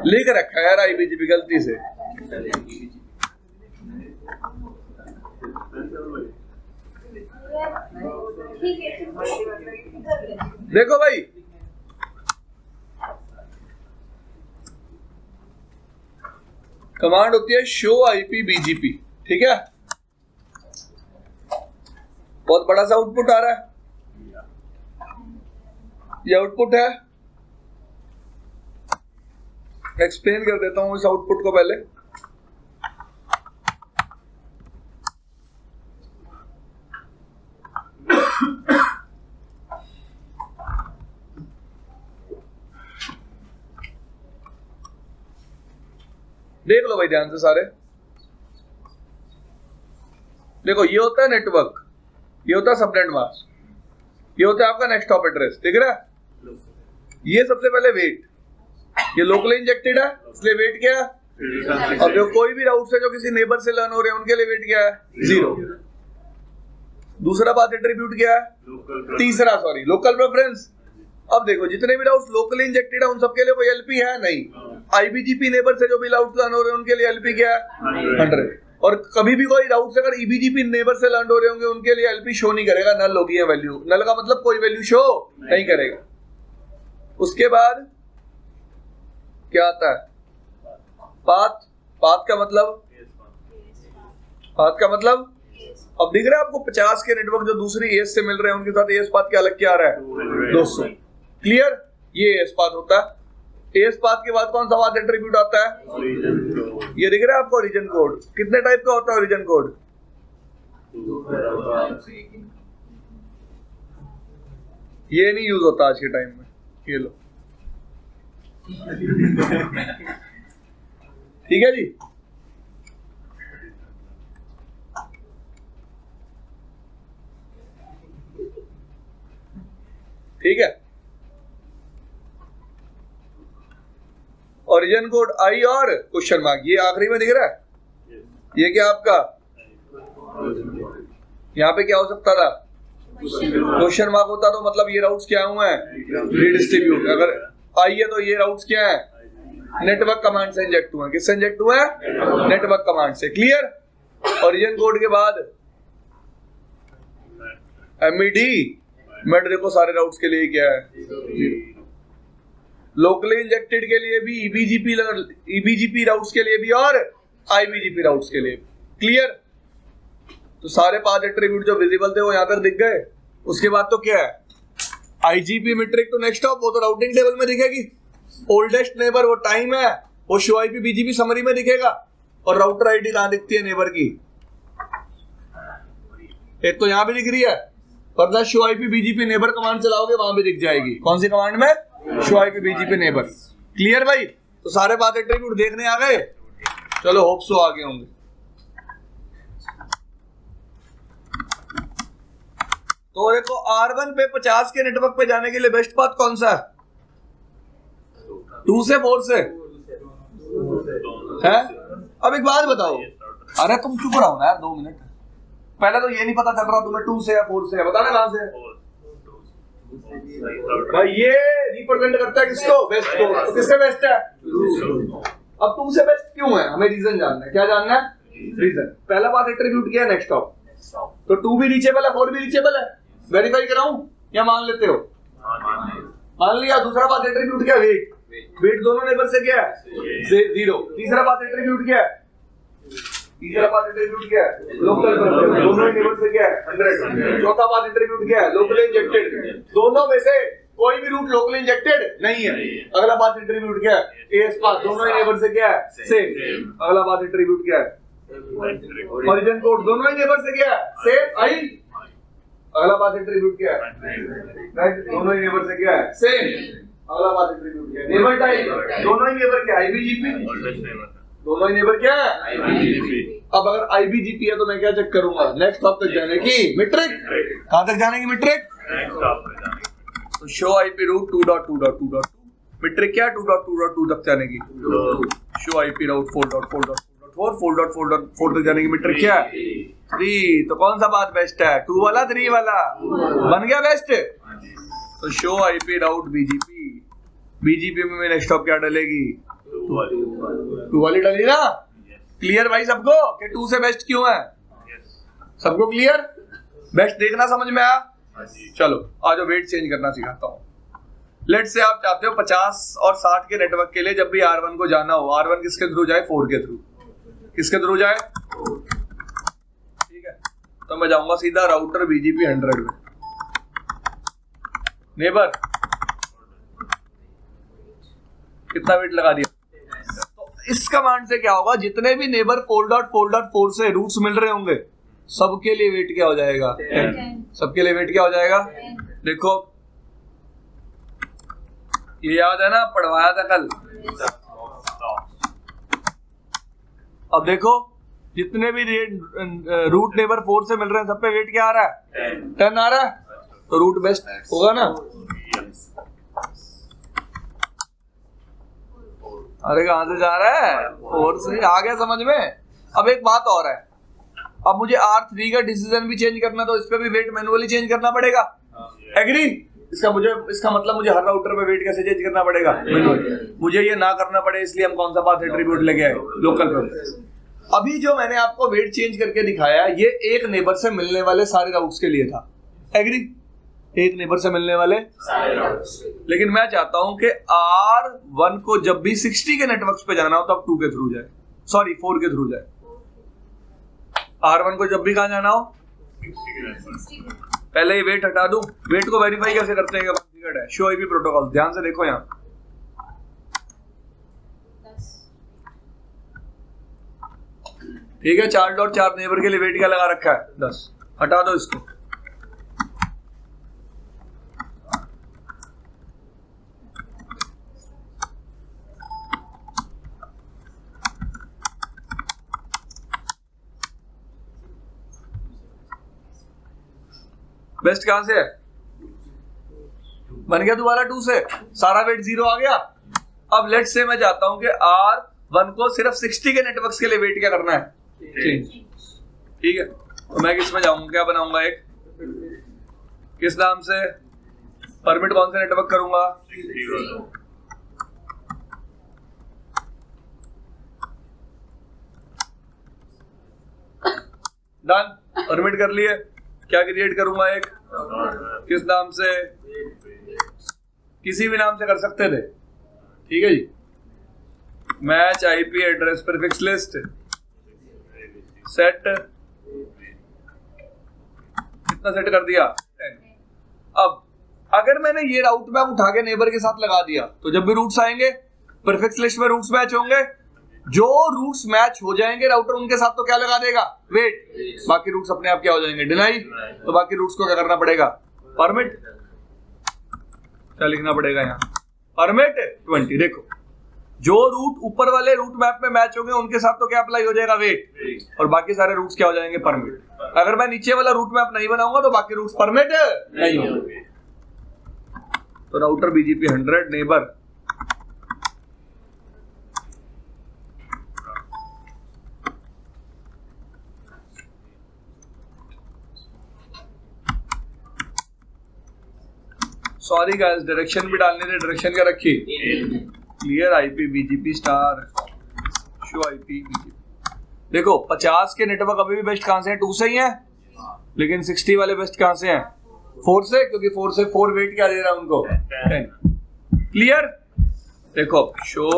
लिख रखा है यार आईबीजीपी गलती से। देखो भाई, कमांड होती है शो आईपी बीजीपी, ठीक है? बहुत बड़ा सा आउटपुट आ रहा है, ये आउटपुट है। एक्सप्लेन कर देता हूं इस आउटपुट को पहले। देख लो भाई ध्यान से सारे। देखो ये होता है नेटवर्क, ये होता है सबनेट मास्क, ये होता है आपका नेक्स्ट हॉप एड्रेस, ठीक है? ये सबसे पहले वेट, ये लोकली इंजेक्टेड है इसलिए वेट क्या है? अब जो कोई भी राउट से जो किसी नेबर से लर्न हो रहे हैं उनके लिए वेट क्या है? 0। दूसरा बात एट्रीब्यूट क्या है? तीसरा सॉरी लोकल प्रेफरेंस। अब देखो जितने भी राउट्स लोकली इंजेक्टेड है उन सबके लिए कोई एलपी है नहीं। आईबीजीपी नेबर से जो भी राउट्स लर्न हो रहे हैं उनके लिए एलपी क्या है? 100। और कभी भी कोई राउट से अगर ईबीजीपी नेबर से लर्न हो रहे होंगे उनके लिए एलपी शो नहीं करेगा, नल होगी है वैल्यू। नल का मतलब कोई वैल्यू शो नहीं करेगा। उसके बाद क्या आता है? पाथ। पाथ का मतलब अब दिख रहा है आपको 50 के नेटवर्क जो दूसरी एस से मिल रहे हैं उनके साथ एस पाथ क्या अलग क्या आ रहा है? 200। क्लियर? ये एस पाथ होता है। एस पाथ के बाद कौन सा पाथ एट्रीब्यूट आता है? ये दिख रहा है आपको रीजन कोड। कितने टाइप का होता है रीजन कोड? ये नहीं यूज होता आज के टाइम में, ये लो। ठीक है जी। ठीक है, ओरिजिन कोड आई और क्वेश्चन मार्क ये आखिरी में दिख रहा है। ये क्या आपका यहाँ पे क्या हो सकता था? क्वेश्चन मार्क होता तो मतलब ये राउट्स क्या हुए हैं? रीडिस्ट्रीब्यूट। अगर आई है तो ये राउट्स क्या है? नेटवर्क कमांड से इंजेक्ट हुए हैं। किससे इंजेक्ट हुए हैं? नेटवर्क कमांड से। क्लियर? ओरिजिन कोड के बाद एमईडी मेड देखो सारे राउट्स के लिए क्या है? लोकली इंजेक्टेड के लिए भी, ईबीजीपी राउट्स के लिए भी और आईबीजीपी राउट्स के लिए। क्लियर? तो सारे पाथ एट्रीब्यूट जो विजिबल थे वो यहां तक दिख गए। उसके बाद तो क्या है? IGP metric to next hop, वो तो राउटिंग टेबल में दिखेगी। ओल्डेस्ट नेबर वो टाइम है, वो शो आईपी बीजीपी समरी में दिखेगा। और राउटर आईडी कहां दिखती है नेबर की? एक तो यहां भी दिख रही है, पर show IP BGP neighbour command चलाओगे वहां भी दिख जाएगी। कौन सी कमांड में? Show IP BGP neighbour. Clear भाई? तो सारे पाथ एट्रीब्यूट देखने आ गए। चलो होप सो आगे होंगे। तो देखो R1 पे 50 के नेटवर्क पे जाने के लिए बेस्ट पाथ कौन सा है? 2 से 4 से है? अब एक बात बताओ, अरे तुम चुप रहो ना यार 2 मिनट। पहले तो ये नहीं पता चल रहा तुम्हें 2 से या 4 से है, बताना कहां से है भाई? ये रिप्रेजेंट करता है किसको? वेस्ट को। तो किससे वेस्ट है? अब 2 से वेस्ट क्यों है? हमें रीजन जानना है। क्या जानना है? रीजन। पहला बात एट्रीब्यूट किया नेक्स्ट हॉप, तो 2 भी रीचेबल है, 4 भी रीचेबल है। वेरीफाई कराऊं? या मान लेते हो? मान लिया। दूसरा पाथ एट्रीब्यूट क्या है? वेट। वेट दोनों नेबर से क्या है? 0। तीसरा पाथ एट्रीब्यूट क्या है? तीसरा पाथ एट्रीब्यूट क्या है? लोकल। दोनों नेबर से क्या है? 100। चौथा पाथ एट्रीब्यूट क्या है? Local injected. दोनों में से कोई भी रूट लोकल इंजेक्टेड नहीं है। अगला पाथ एट्रीब्यूट क्या है? As path. दोनों ही नेबर से क्या है? सेम। अगला पाथ एट्रीब्यूट क्या है? Origin code. दोनों ही नेबर से क्या है? सेम। आई। अगला पाथ एट्रीब्यूट क्या है? राइट। दोनों ही नेबर से क्या है? सेम। अगला पाथ एट्रीब्यूट क्या है? Neighbour type. दोनों ही नेबर क्या है? आईबीजीपी। दोनों ही नेबर क्या है? आईबीजीपी। अब अगर आईबीजीपी है तो मैं क्या चेक करूंगा? नेक्स्ट स्टॉप तक जाने की मीट्रिक। कहां तक जाने की मीट्रिक? तो शो आईपी रूट 2.2.2.2। मीट्रिक क्या? 2.2.2 तक जाने की। शो आईपी रूट 4.4.4 4.4.4 तक जाने की मीट्रिक क्या है? 3। तो कौन सा पाथ बेस्ट है? 2 वाला 3 वाला? बन गया बेस्ट। तो show IP route BGP. BGP में मेरे स्टॉप क्या डलेगी? 2 वाली डली ना? क्लियर भाई सबको कि 2 से बेस्ट क्यों है? सबको क्लियर? बेस्ट देखना समझ में आया? चलो आज वेट चेंज करना सिखाता हूँ। लेट से आप चाहते हो 50 और 60 के नेटवर्क के लिए जब भी R1 को जाना हो, R1 किसके थ्रू जाए? 4 के थ्रू। किसके थ्रू जाए? ठीक है। तो मैं जाऊंगा सीधा राउटर बीजीपी 100 में। नेबर कितना वेट लगा दिया? तो इस कमांड से क्या होगा? जितने भी नेबर 4.4.4 से रूट्स मिल रहे होंगे सबके लिए वेट क्या हो जाएगा? 10। सबके लिए वेट क्या हो जाएगा? देखो ये याद है ना, पढ़वाया था कल। अब देखो जितने भी रूट नेबर 4 से मिल रहे हैं सब पे वेट क्या आ रहा है? 10 आ रहा है। तो रूट बेस्ट होगा ना? अरे कहां से जा रहा है? 4 से। आ गया समझ में? अब एक बात और है, अब मुझे R3 का डिसीजन भी चेंज करना तो इस पे भी वेट मैनुअली चेंज करना पड़ेगा। एग्री? इसका मतलब मुझे हर राउटर पे वेट कैसे चेंज करना पड़ेगा? मैनुअली। मुझे ये ना करना पड़े इसलिए हम कौन सा पाथ एट्रीब्यूट लेके आए? लोकल पे। अभी जो मैंने आपको वेट चेंज करके दिखाया ये एक नेबर से मिलने वाले सारे राउट्स के लिए था। एग्री? एक नेबर से मिलने वाले सारे राउट्स। लेकिन मैं चाहता हूं कि R1 को जब भी 60 के नेटवर्क्स पे जाना हो तब 2 के थ्रू जाए, सॉरी 4 के थ्रू जाए। R1 को जब भी कहां जाना हो? पहले ये वेट हटा दूं। वेट को वेरीफाई कैसे करते हैं? कॉन्फ़िगर्ड है शो आईपी प्रोटोकॉल। ध्यान से देखो यहाँ, ठीक है। 4.4 नेबर के लिए वेट क्या लगा रखा है? 10। हटा दो इसको। बेस्ट कहां से है? बन गया दोबारा 2 से। सारा वेट 0 आ गया। अब लेट्स से मैं चाहता हूं कि R1 को सिर्फ 60 के नेटवर्क्स के लिए वेट क्या करना है? चेंज। ठीक है। तो मैं किस में जाऊंगा? क्या बनाऊंगा? एक किस नाम से परमिट कौन से नेटवर्क करूंगा? डन। परमिट कर लिए। क्या क्रिएट करूंगा? एक किस नाम से? किसी भी नाम से कर सकते थे। ठीक है जी। Match IP address prefix list set. कितना सेट कर दिया? 10। अब अगर मैंने ये राउट मैप उठा के नेबर के साथ लगा दिया तो जब भी रूट्स आएंगे प्रीफिक्स लिस्ट में रूट्स मैच होंगे। जो रूट्स मैच हो जाएंगे राउटर उनके साथ तो क्या लगा देगा? वेट। बाकी रूट्स अपने आप क्या हो जाएंगे? डिनाई। तो बाकी रूट्स को क्या करना पड़ेगा? परमिट। क्या लिखना पड़ेगा यहाँ? परमिट 20। देखो जो रूट ऊपर वाले रूट मैप में मैच होंगे उनके साथ तो क्या अप्लाई हो जाएगा? वेट। और बाकी सारे रूट्स क्या हो जाएंगे? परमिट। अगर मैं नीचे वाला रूट मैप नहीं बनाऊंगा तो बाकी रूट्स परमिट नहीं होंगे। तो router BGP 100 neighbour sorry guys, direction भी डालने थे। डायरेक्शन क्या रखी? Clear IP BGP star show IP BGP. देखो 50 के नेटवर्क अभी भी बेस्ट कहां से हैं? 2 से ही हैं। लेकिन 60 वाले बेस्ट कहां से हैं? 4 से, क्योंकि 4 से 4 वेट क्या दे रहा है उनको 10। क्लियर? देखो शो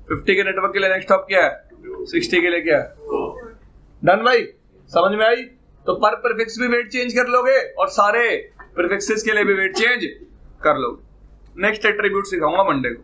50 के नेटवर्क के लिए नेक्स्ट स्टॉप क्या है, 60 के लिए क्या है। डन भाई, समझ में आई? तो पर प्रीफिक्स भी वेट चेंज कर लोगे और सारे प्रीफिक्सेस के लिए भी वेट चेंज कर लोगे। नेक्स्ट एट्रीब्यूट सिखाऊंगा मंडे को।